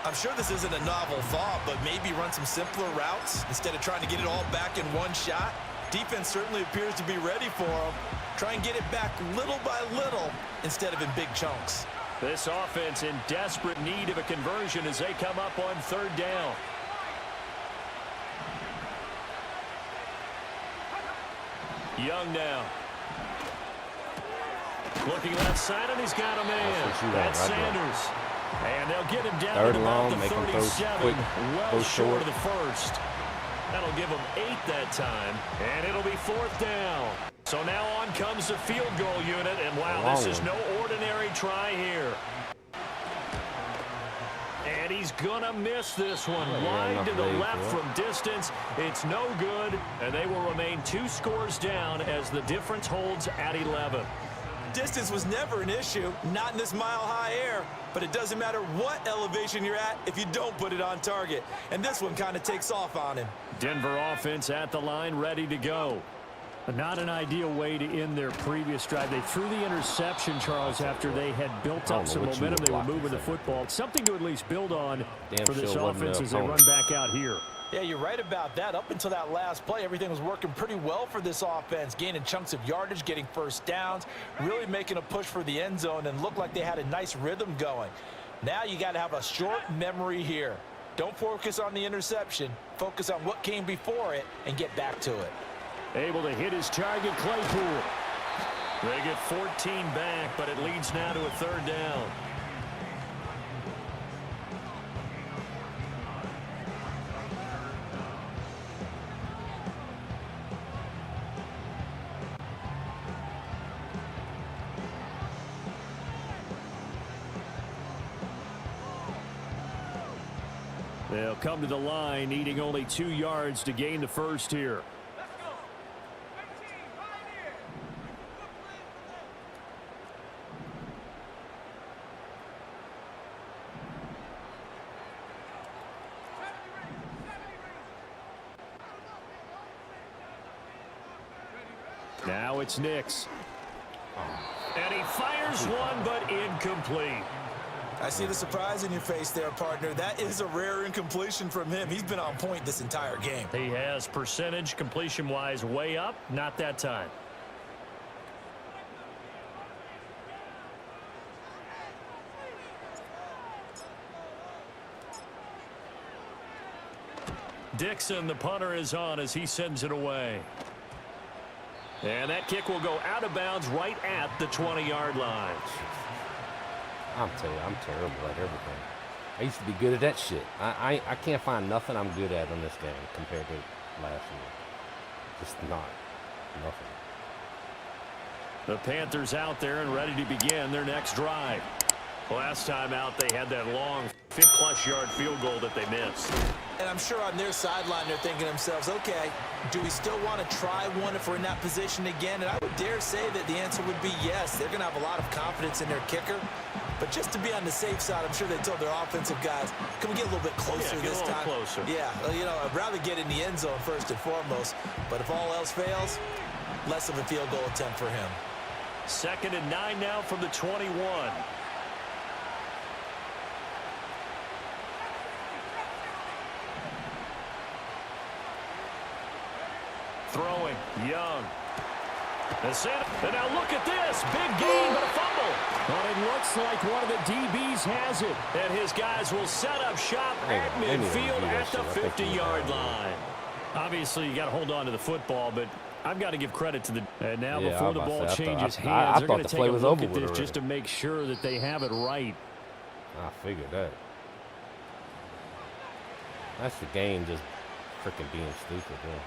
Speaker 6: I'm sure this isn't a novel thought, but maybe run some simpler routes instead of trying to get it all back in one shot. Defense certainly appears to be ready for him. Try and get it back little by little instead of in big chunks.
Speaker 4: This offense in desperate need of a conversion as they come up on 3rd down. Young now. Looking left side, and he's got a man. That's Sanders. And they'll get him down to about the 37. Well short of the first. That'll give him 8 that time, and it'll be 4th down. So now on comes the field goal unit, and wow, this is no ordinary try here. And he's going to miss this one. Wide to the left from distance. It's no good, and they will remain 2 scores down as the difference holds at 11.
Speaker 6: Distance was never an issue, not in this mile-high air, but it doesn't matter what elevation you're at if you don't put it on target. And this one kind of takes off on him.
Speaker 4: Denver offense at the line, ready to go. Not an ideal way to end their previous drive. They threw the interception, Charles, after they had built up some momentum. They were moving the football. Something to at least build on for this offense as they run back out here.
Speaker 6: Yeah, you're right about that. Up until that last play, everything was working pretty well for this offense, gaining chunks of yardage, getting first downs, really making a push for the end zone, and looked like they had a nice rhythm going. Now you got to have a short memory here. Don't focus on the interception. Focus on what came before it and get back to it.
Speaker 4: Able to hit his target, Claypool. They get 14 back, but it leads now to a 3rd down. They'll come to the line, needing only 2 yards to gain the first here. Now it's Nix. And he fires one, but incomplete.
Speaker 6: I see the surprise in your face there, partner. That is a rare incompletion from him. He's been on point this entire game.
Speaker 4: He has percentage completion-wise way up. Not that time. Dixon, the punter, is on as he sends it away. And that kick will go out of bounds right at the 20-yard line.
Speaker 5: I'm telling you, I'm terrible at everything. I used to be good at that shit. I can't find nothing I'm good at in this game compared to last year. Just not. Nothing.
Speaker 4: The Panthers out there and ready to begin their next drive. Last time out, they had that long 50-plus yard field goal that they missed.
Speaker 6: And I'm sure on their sideline, they're thinking to themselves, okay, do we still want to try one if we're in that position again? And I would dare say that the answer would be yes. They're going to have a lot of confidence in their kicker. But just to be on the safe side, I'm sure they told their offensive guys, can we get a little bit closer this time?
Speaker 4: Closer.
Speaker 6: Yeah, you know, I'd rather get in the end zone first and foremost. But if all else fails, less of a field goal attempt for him.
Speaker 4: 2nd and 9 now from the 21. Throwing, Young. And now look at this. Big gain, but a fumble. Well, it looks like one of the DBs has it. And his guys will set up shop at midfield at the 50-yard line. Obviously, you got to hold on to the football, but I've got to give credit to the... And now before the ball changes hands, they're going to take a look at this just to make sure that they have it right.
Speaker 5: I figured that. That's the game just freaking being stupid, man.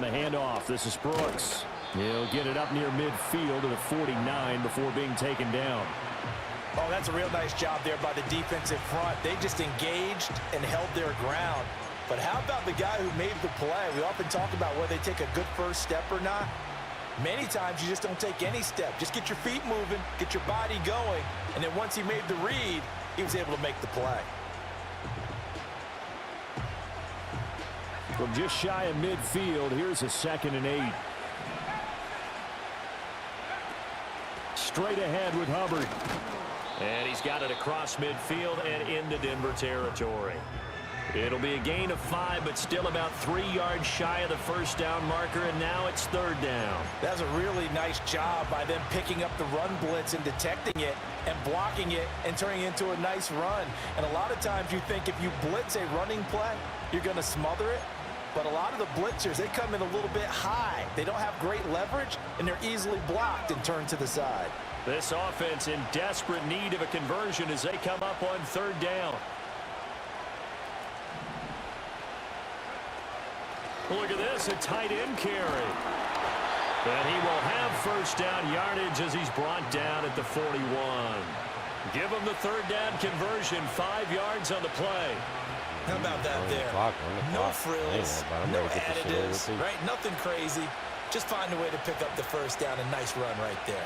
Speaker 4: on the handoff. This is Brooks. He'll get it up near midfield to the 49 before being taken down.
Speaker 6: Oh, that's a real nice job there by the defensive front. They just engaged and held their ground. But how about the guy who made the play? We often talk about whether they take a good first step or not. Many times you just don't take any step. Just get your feet moving, get your body going, and then once he made the read, he was able to make the play.
Speaker 4: From just shy of midfield, here's a 2nd and 8. Straight ahead with Hubbard. And he's got it across midfield and into Denver territory. It'll be a gain of 5, but still about 3 yards shy of the first down marker, and now it's 3rd down.
Speaker 6: That's a really nice job by them picking up the run blitz and detecting it and blocking it and turning it into a nice run. And a lot of times you think if you blitz a running play, you're going to smother it. But a lot of the blitzers, they come in a little bit high. They don't have great leverage, and they're easily blocked and turned to the side.
Speaker 4: This offense in desperate need of a conversion as they come up on 3rd down. Look at this, a tight end carry. And he will have first down yardage as he's brought down at the 41. Give him the 3rd down conversion, 5 yards on the play.
Speaker 6: How about that there? No frills, no additives, right? Nothing crazy. Just find a way to pick up the first down. A nice run right there.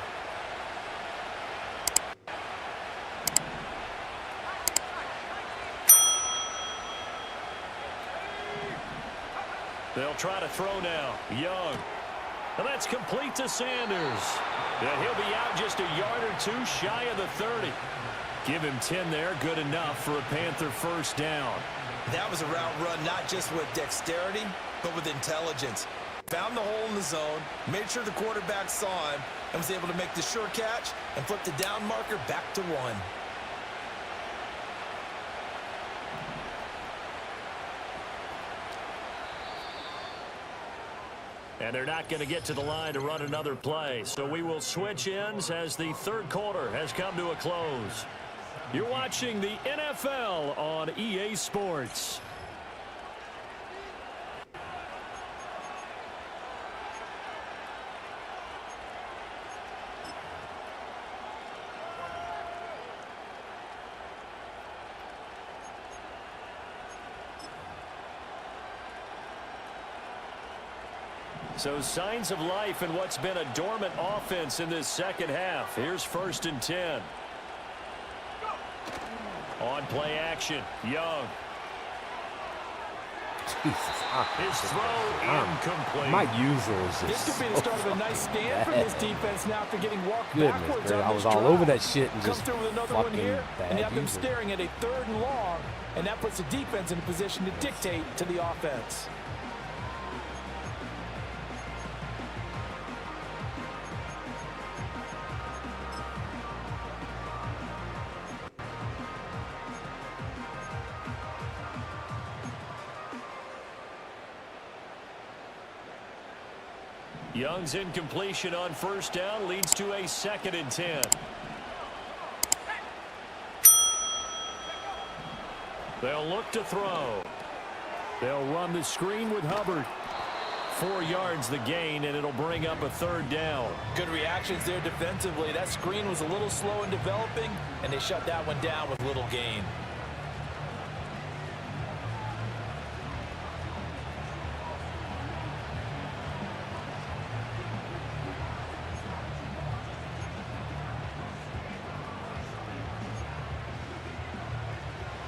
Speaker 4: They'll try to throw now. Young. And that's complete to Sanders. And he'll be out just a yard or 2 shy of the 30. Give him 10 there. Good enough for a Panther first down.
Speaker 6: That was a route run not just with dexterity, but with intelligence. Found the hole in the zone, made sure the quarterback saw him, and was able to make the sure catch and flip the down marker back to 1.
Speaker 4: And they're not going to get to the line to run another play. So we will switch ends as the 3rd quarter has come to a close. You're watching the NFL on EA Sports. So signs of life in what's been a dormant offense in this second half. Here's 1st and 10. On play action, Young.
Speaker 5: Jesus,
Speaker 4: his throw incomplete.
Speaker 5: My user is just
Speaker 6: This could be the start of a nice stand from this defense now after getting walked backwards on
Speaker 5: I was
Speaker 6: this
Speaker 5: all
Speaker 6: drive.
Speaker 5: over that shit and
Speaker 6: Come
Speaker 5: just
Speaker 6: through with another one here, and you have them staring at a 3rd and long, and that puts the defense in a position to dictate to the offense.
Speaker 4: Young's incompletion on first down leads to a 2nd and 10. They'll look to throw. They'll run the screen with Hubbard. 4 yards the gain, and it'll bring up a 3rd down.
Speaker 6: Good reactions there defensively. That screen was a little slow in developing, and they shut that one down with little gain.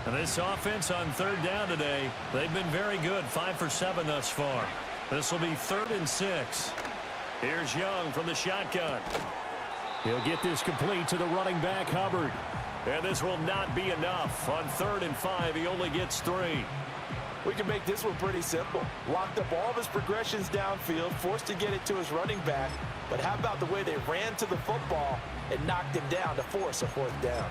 Speaker 4: And this offense on 3rd down today, they've been very good. 5 for 7 thus far. This will be 3rd and 6. Here's Young from the shotgun. He'll get this complete to the running back, Hubbard. And this will not be enough. On 3rd and 5, he only gets 3.
Speaker 6: We can make this one pretty simple. Locked up all of his progressions downfield, forced to get it to his running back. But how about the way they ran to the football and knocked him down to force a 4th down?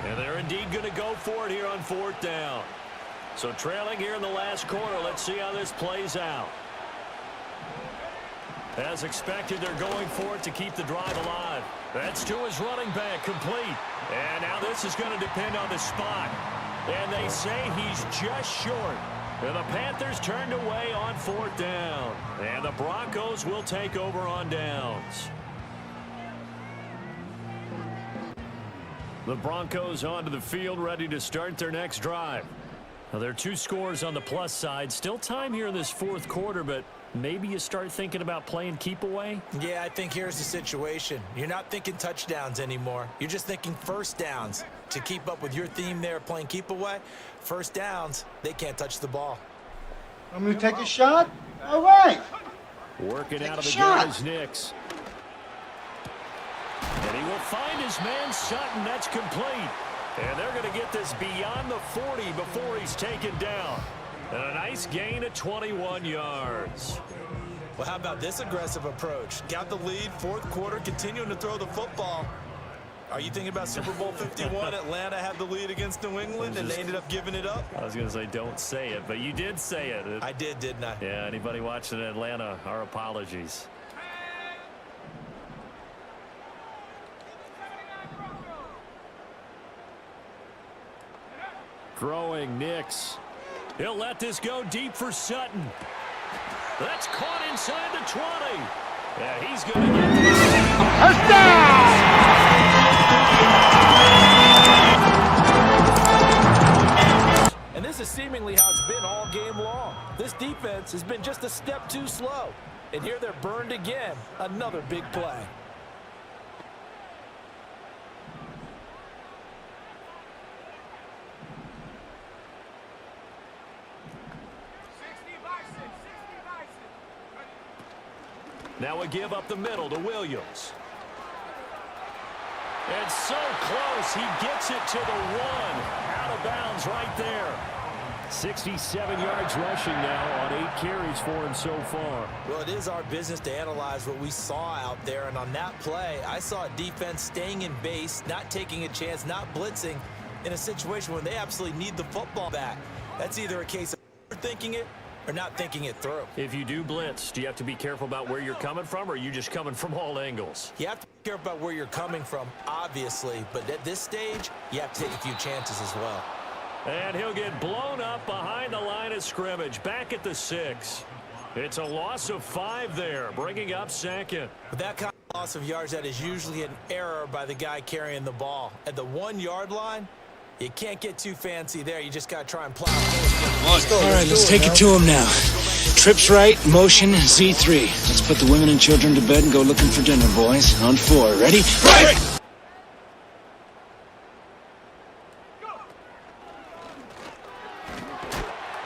Speaker 4: And they're indeed going to go for it here on 4th down. So trailing here in the last quarter, let's see how this plays out. As expected, they're going for it to keep the drive alive. That's to his running back, complete. And now this is going to depend on the spot. And they say he's just short. And the Panthers turned away on 4th down. And the Broncos will take over on downs. The Broncos onto the field, ready to start their next drive. Now, there are 2 scores on the plus side. Still time here in this 4th quarter, but maybe you start thinking about playing keep away?
Speaker 6: Yeah, I think here's the situation. You're not thinking touchdowns anymore. You're just thinking first downs. To keep up with your theme there, playing keep away, first downs, they can't touch the ball.
Speaker 10: Want me to take a shot? All right.
Speaker 4: Working out of the gun is Nix. And he will find his man Sutton. That's complete. And they're going to get this beyond the 40 before he's taken down. And a nice gain of 21 yards.
Speaker 6: Well, how about this aggressive approach? Got the lead, 4th quarter, continuing to throw the football. Are you thinking about Super Bowl 51? Atlanta had the lead against New England, and they ended up giving it up?
Speaker 4: I was going to say don't say it, but you did say it.
Speaker 6: I did, didn't I?
Speaker 4: Yeah, anybody watching Atlanta, our apologies. Throwing Nix. He'll let this go deep for Sutton. That's caught inside the 20. Yeah, he's going to get this.
Speaker 6: Touchdown! And this is seemingly how it's been all game long. This defense has been just a step too slow. And here they're burned again. Another big play.
Speaker 4: Now a give up the middle to Williams. And so close, he gets it to the 1. Out of bounds right there. 67 yards rushing now on 8 carries for him so far.
Speaker 6: Well, it is our business to analyze what we saw out there. And on that play, I saw a defense staying in base, not taking a chance, not blitzing in a situation where they absolutely need the football back. That's either a case of thinking it or not thinking it through.
Speaker 4: If you do blitz, do you have to be careful about where you're coming from, or are you just coming from all angles?
Speaker 6: You have to be careful about where you're coming from, obviously, but at this stage, you have to take a few chances as well.
Speaker 4: And he'll get blown up behind the line of scrimmage, back at the 6. It's a loss of 5 there, bringing up 2nd.
Speaker 6: With that kind of loss of yards, that is usually an error by the guy carrying the ball. At the 1-yard line, you can't get too fancy there. You just got to try and plow.
Speaker 11: All right, let's take it to him now. Trips right, motion, Z3. Let's put the women and children to bed and go looking for dinner, boys. On 4. Ready? Right!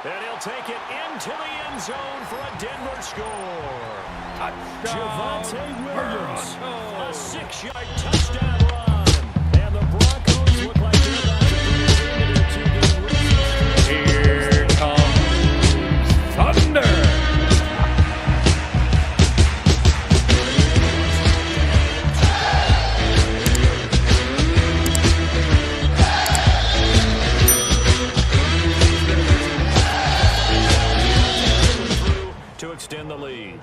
Speaker 4: And he'll take it into the end zone for a Denver score. Javonte Williams, a 6-yard touchdown run. And the Broncos look like they're about to bring it into their 2-game losing streak.
Speaker 8: Here comes Thunder.
Speaker 4: To extend the lead.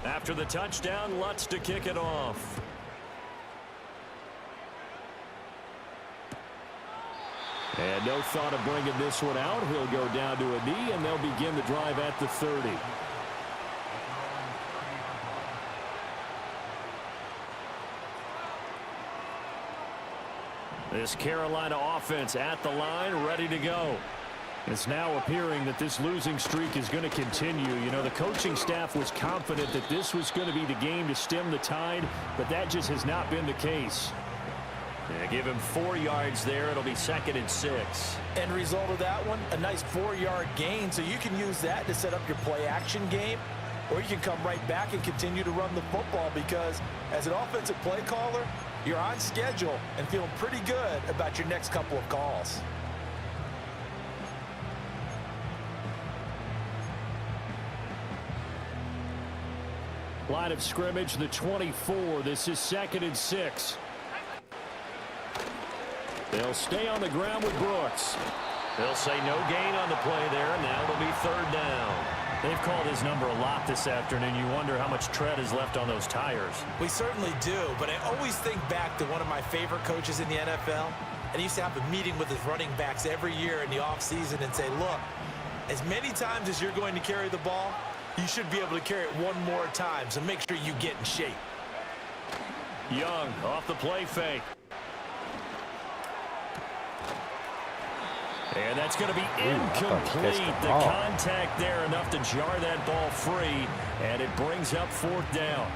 Speaker 4: After the touchdown, Lutz to kick it off. And no thought of bringing this one out. He'll go down to a knee, and they'll begin the drive at the 30. This Carolina offense at the line, ready to go. It's now appearing that this losing streak is going to continue. You know, the coaching staff was confident that this was going to be the game to stem the tide, but that just has not been the case. Yeah, give him 4 yards there. It'll be 2nd and 6.
Speaker 6: End result of that one, a nice 4-yard gain, so you can use that to set up your play-action game, or you can come right back and continue to run the football because as an offensive play caller, you're on schedule and feeling pretty good about your next couple of calls.
Speaker 4: Line of scrimmage, the 24. This is 2nd and 6. They'll stay on the ground with Brooks. They'll say no gain on the play there. Now it'll be third down. They've called his number a lot this afternoon. You wonder how much tread is left on those tires.
Speaker 6: We certainly do, but I always think back to one of my favorite coaches in the NFL. And he used to have a meeting with his running backs every year in the offseason and say, look, as many times as you're going to carry the ball, you should be able to carry it one more time, so make sure you get in shape.
Speaker 4: Young off the play fake. And that's going to be incomplete. The contact there enough to jar that ball free, and it brings up fourth down.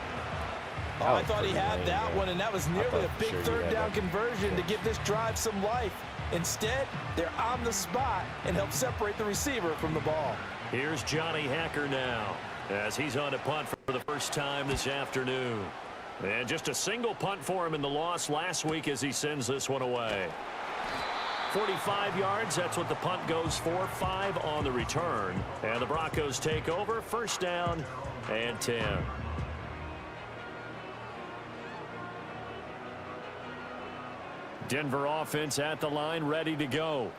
Speaker 6: Oh, I thought he had that one, and that was nearly a big third down conversion to give this drive some life. Instead, they're on the spot and help separate the receiver from the ball.
Speaker 4: Here's Johnny Hacker now as he's on to punt for the first time this afternoon. And just a single punt for him in the loss last week as he sends this one away. 45 yards, that's what the punt goes for. 5 on the return. And the Broncos take over, first down and 10. Denver offense at the line, ready to go.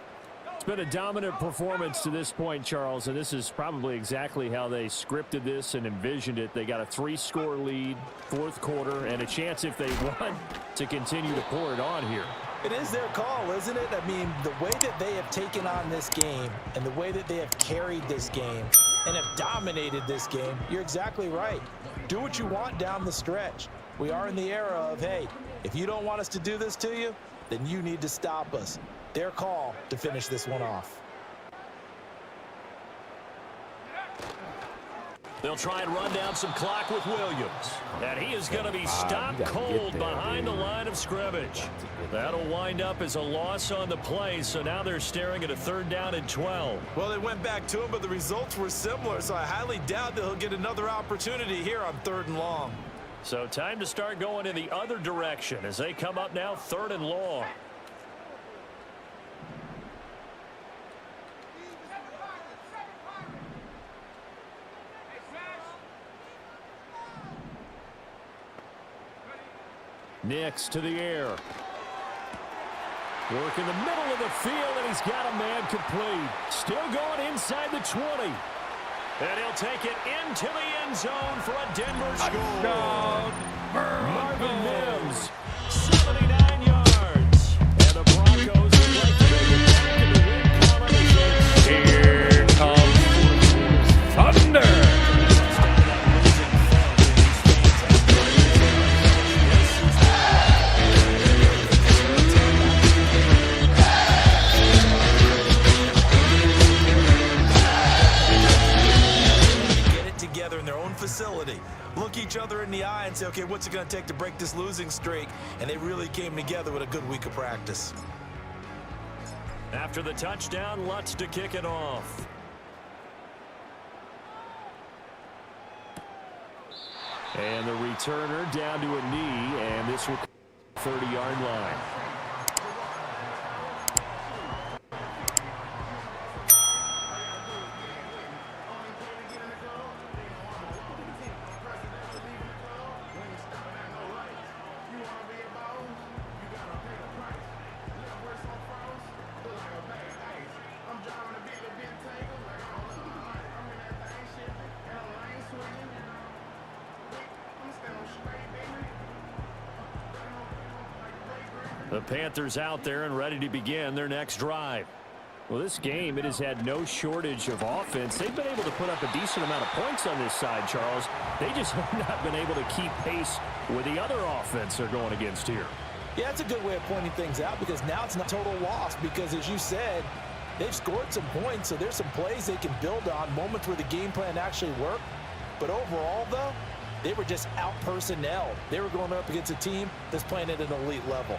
Speaker 4: It's been a dominant performance to this point, Charles, and this is probably exactly how they scripted this and envisioned it. They got a 3-score lead, fourth quarter, and a chance if they won to continue to pour it on here.
Speaker 6: It is their call, isn't it? I mean, the way that they have taken on this game and the way that they have carried this game and have dominated this game, you're exactly right. Do what you want down the stretch. We are in the era of, hey, if you don't want us to do this to you, then you need to stop us. Their call to finish this one off.
Speaker 4: They'll try and run down some clock with Williams. And he is going to be stopped cold behind the line of scrimmage. That'll wind up as a loss on the play, so now they're staring at a third down and 12.
Speaker 6: Well, they went back to him, but the results were similar, so I highly doubt that he'll get another opportunity here on 3rd and long.
Speaker 4: So time to start going in the other direction as they come up now 3rd and long. Nix to the air. Work in the middle of the field, and he's got a man complete. Still going inside the 20. And he'll take it into the end zone for a Denver score. Marvin Mims, 79 yards. And the Broncos would like to make it back in the win column.
Speaker 8: Here comes Thunder.
Speaker 6: In their own facility, look each other in the eye and say, okay, what's it going to take to break this losing streak? And they really came together with a good week of practice.
Speaker 4: After the touchdown, Lutz to kick it off. And the returner down to a knee, and this will 30-yard line. The Panthers out there and ready to begin their next drive. Well, this game, it has had no shortage of offense. They've been able to put up a decent amount of points on this side, Charles. They just have not been able to keep pace with the other offense they're going against here.
Speaker 6: Yeah, that's a good way of pointing things out because now it's not total loss because, as you said, they've scored some points, so there's some plays they can build on, moments where the game plan actually worked. But overall, though, they were just out-personnel. They were going up against a team that's playing at an elite level.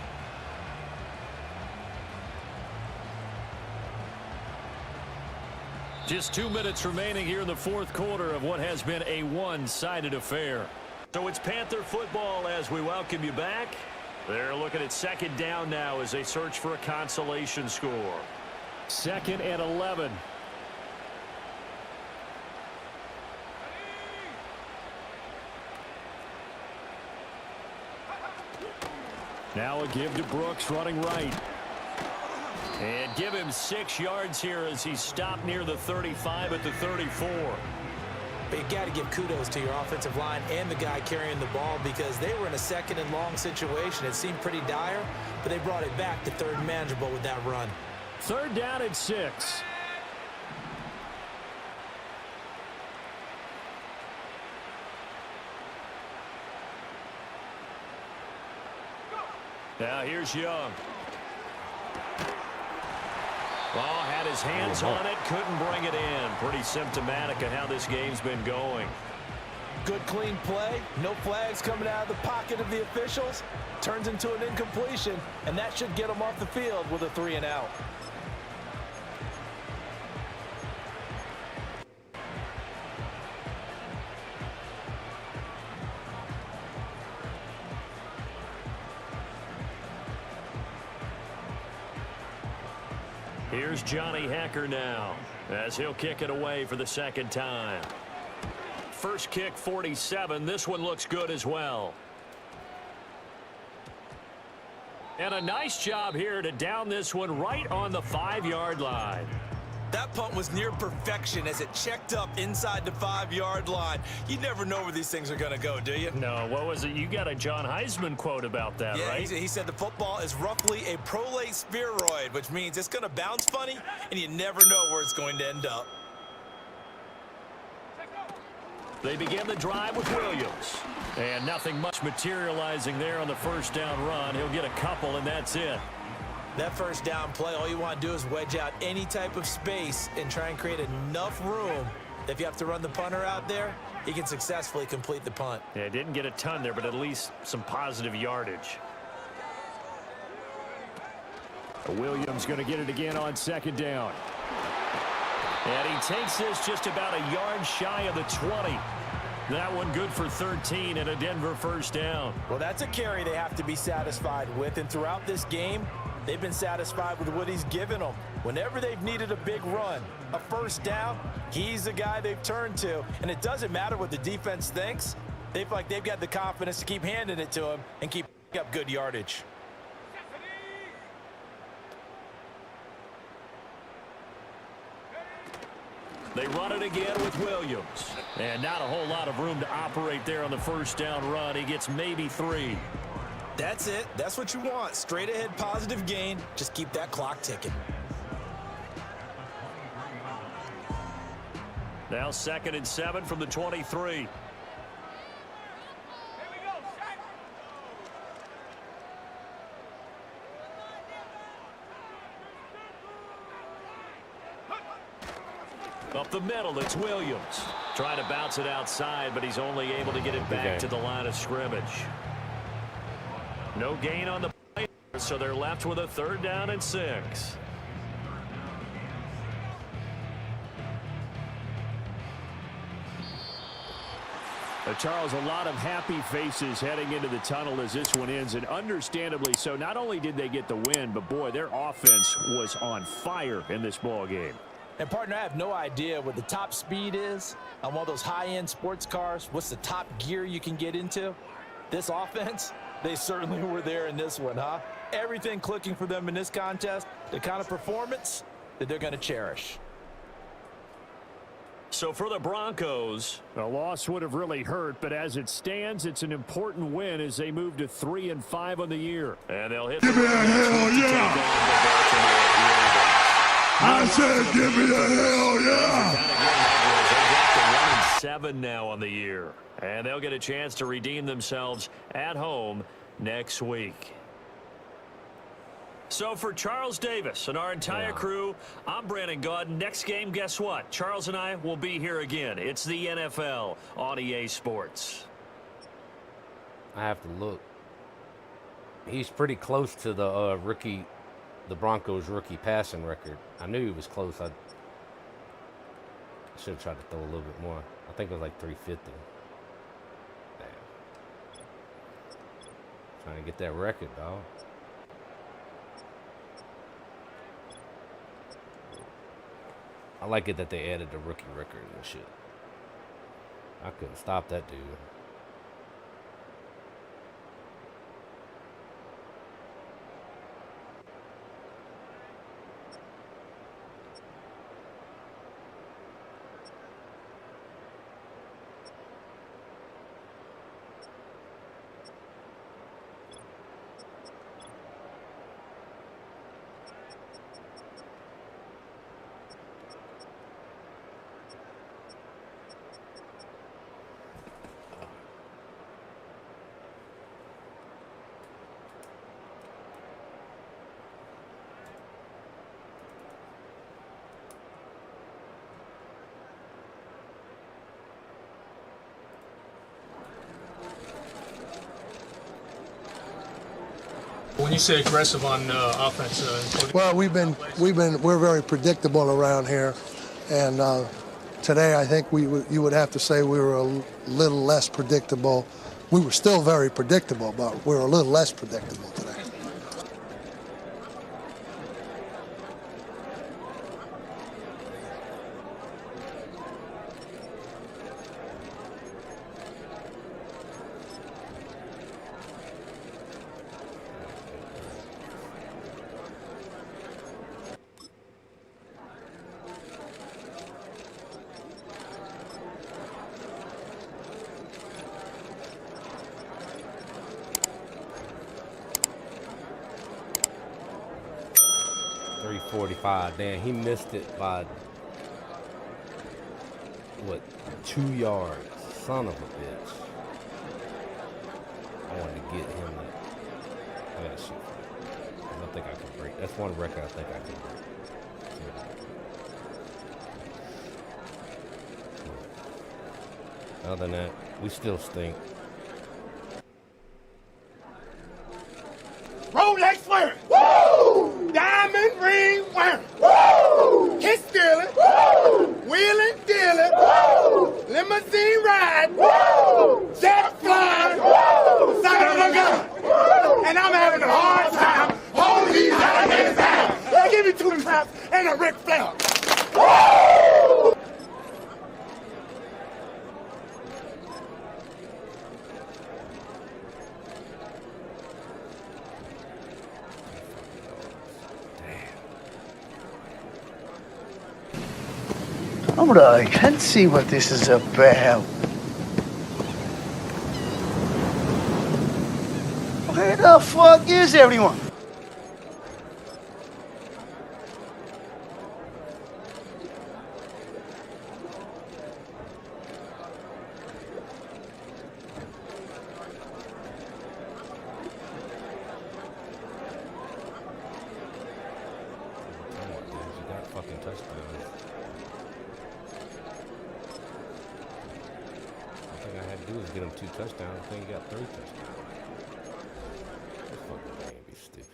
Speaker 4: Just 2 minutes remaining here in the fourth quarter of what has been a one-sided affair. So it's Panther football as we welcome you back. They're looking at second down now as they search for a consolation score. 2nd and 11. Now a give to Brooks running right. And give him 6 yards here as he stopped near the 35 at the 34.
Speaker 6: But you got to give kudos to your offensive line and the guy carrying the ball because they were in a 2nd and long situation. It seemed pretty dire, but they brought it back to 3rd and manageable with that run.
Speaker 4: 3rd down and 6. Now here's Young. Ball had his hands on it, couldn't bring it in. Pretty symptomatic of how this game's been going.
Speaker 6: Good clean play, no flags coming out of the pocket of the officials. Turns into an incompletion, and that should get them off the field with a 3 and out.
Speaker 4: Here's Johnny Hacker now as he'll kick it away for the 2nd time. First kick 47. This one looks good as well. And a nice job here to down this one right on the 5-yard line.
Speaker 6: That punt was near perfection as it checked up inside the 5-yard line. You never know where these things are going to go, do you?
Speaker 4: No, what was it? You got a John Heisman quote about that,
Speaker 6: yeah,
Speaker 4: right?
Speaker 6: He said the football is roughly a prolate spheroid, which means it's going to bounce funny, and you never know where it's going to end up.
Speaker 4: They begin the drive with Williams. And nothing much materializing there on the 1st down run. He'll get a couple, and that's it.
Speaker 6: That 1st down play, all you want to do is wedge out any type of space and try and create enough room that if you have to run the punter out there, he can successfully complete the punt.
Speaker 4: Yeah, didn't get a ton there, but at least some positive yardage. Williams going to get it again on 2nd down. And he takes this just about a yard shy of the 20. That one good for 13 and a Denver 1st down.
Speaker 6: Well, that's a carry they have to be satisfied with, and throughout this game, they've been satisfied with what he's given them. Whenever they've needed a big run, a 1st down, he's the guy they've turned to. And it doesn't matter what the defense thinks. They feel like they've got the confidence to keep handing it to him and keep up good yardage.
Speaker 4: They run it again with Williams. And not a whole lot of room to operate there on the 1st down run. He gets maybe 3.
Speaker 6: That's it. That's what you want. Straight ahead positive gain. Just keep that clock ticking.
Speaker 4: Now 2nd and 7 from the 23. Up the middle, it's Williams. Trying to bounce it outside, but he's only able to get it back to the line of scrimmage. No gain on the play, so they're left with a 3rd down and 6. Charles, a lot of happy faces heading into the tunnel as this one ends, and understandably so. Not only did they get the win, but boy, their offense was on fire in this ball game.
Speaker 6: And, partner, I have no idea what the top speed is on one of those high-end sports cars. What's the top gear you can get into? This offense, they certainly were there in this one, huh? Everything clicking for them in this contest, the kind of performance that they're going to cherish.
Speaker 4: So for the Broncos, a loss would have really hurt, but as it stands, it's an important win as they move to 3-5 on the year. And they'll hit.
Speaker 7: Give me a hell yeah! I said, give me a hell yeah!
Speaker 4: They're 1-7 now on the year, and they'll get a chance to redeem themselves at home next week. So for Charles Davis and our entire crew, I'm Brandon Gaudin. Next game, guess what? Charles and I will be here again. It's the NFL on EA Sports.
Speaker 5: I have to look. He's pretty close to the the Broncos rookie passing record. I knew he was close. I should have tried to throw a little bit more. I think it was like 350. Damn. Trying to get that record, dog. I like it that they added the rookie record and shit. I couldn't stop that dude.
Speaker 12: you say aggressive on offense?
Speaker 13: Well, we're very predictable around here, and today I think you would have to say we were a little less predictable. We were still very predictable, but we were a little less predictable today.
Speaker 5: Damn, he missed it by, what, 2 yards. Son of a bitch. I wanted to get him that. I gotta shoot. I don't think I can break. That's one record I think I can break. Other than that, we still stink.
Speaker 1: Rolex wearing. Woo! Diamond ring wearing. Woo! Kiss stealing. Woo! Wheeling dealing. Woo! Limousine ride. Woo! Jet flying. Woo! Son of a gun. Woo! And I'm having a hard time holding these alligators down. They give me 2 pounds and a Ric Flair. Woo!
Speaker 10: I can't see what this is about. Where the fuck is everyone?
Speaker 5: Get him 2 touchdowns. I think he got 3 touchdowns. This fucking game be stupid.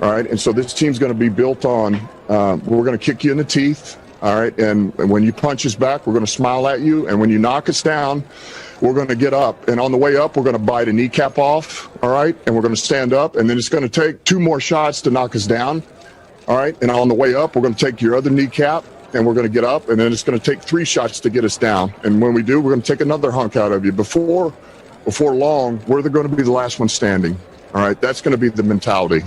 Speaker 7: All right, and so this team's going to be built on, we're going to kick you in the teeth, all right, and when you punch us back, we're going to smile at you, and when you knock us down, we're going to get up, and on the way up, we're going to bite a kneecap off, all right, and we're going to stand up, and then it's going to take 2 more shots to knock us down, all right, and on the way up, we're going to take your other kneecap, and we're going to get up, and then it's going to take 3 shots to get us down, and when we do, we're going to take another hunk out of you. Before long, we're going to be the last one standing, all right, that's going to be the mentality.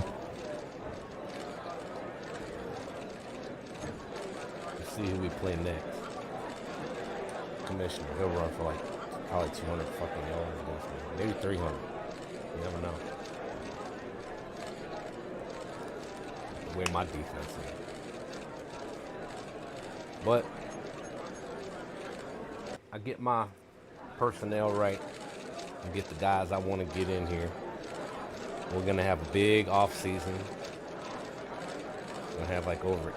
Speaker 5: See who we play next. Commissioner, he'll run for like probably 200 fucking yards against me. Maybe 300. You never know. The way my defense is. But I get my personnel right and get the guys I want to get in here. We're gonna have a big off season. We're gonna have like over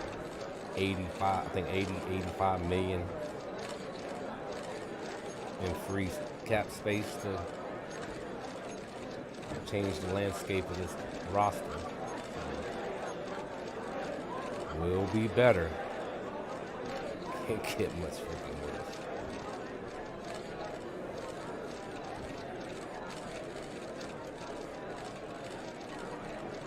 Speaker 5: 85 million in free cap space to change the landscape of this roster. We'll be better. Can't get much freaking worse.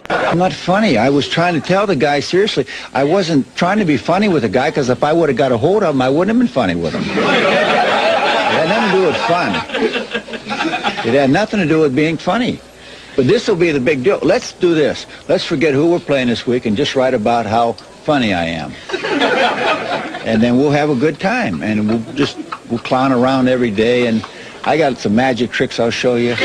Speaker 14: I'm not funny. I was trying to tell the guy, seriously, I wasn't trying to be funny with the guy, because if I would have got a hold of him, I wouldn't have been funny with him. It had nothing to do with fun. It had nothing to do with being funny. But this will be the big deal. Let's do this. Let's forget who we're playing this week and just write about how funny I am. And then we'll have a good time. And we'll clown around every day. And I got some magic tricks I'll show you.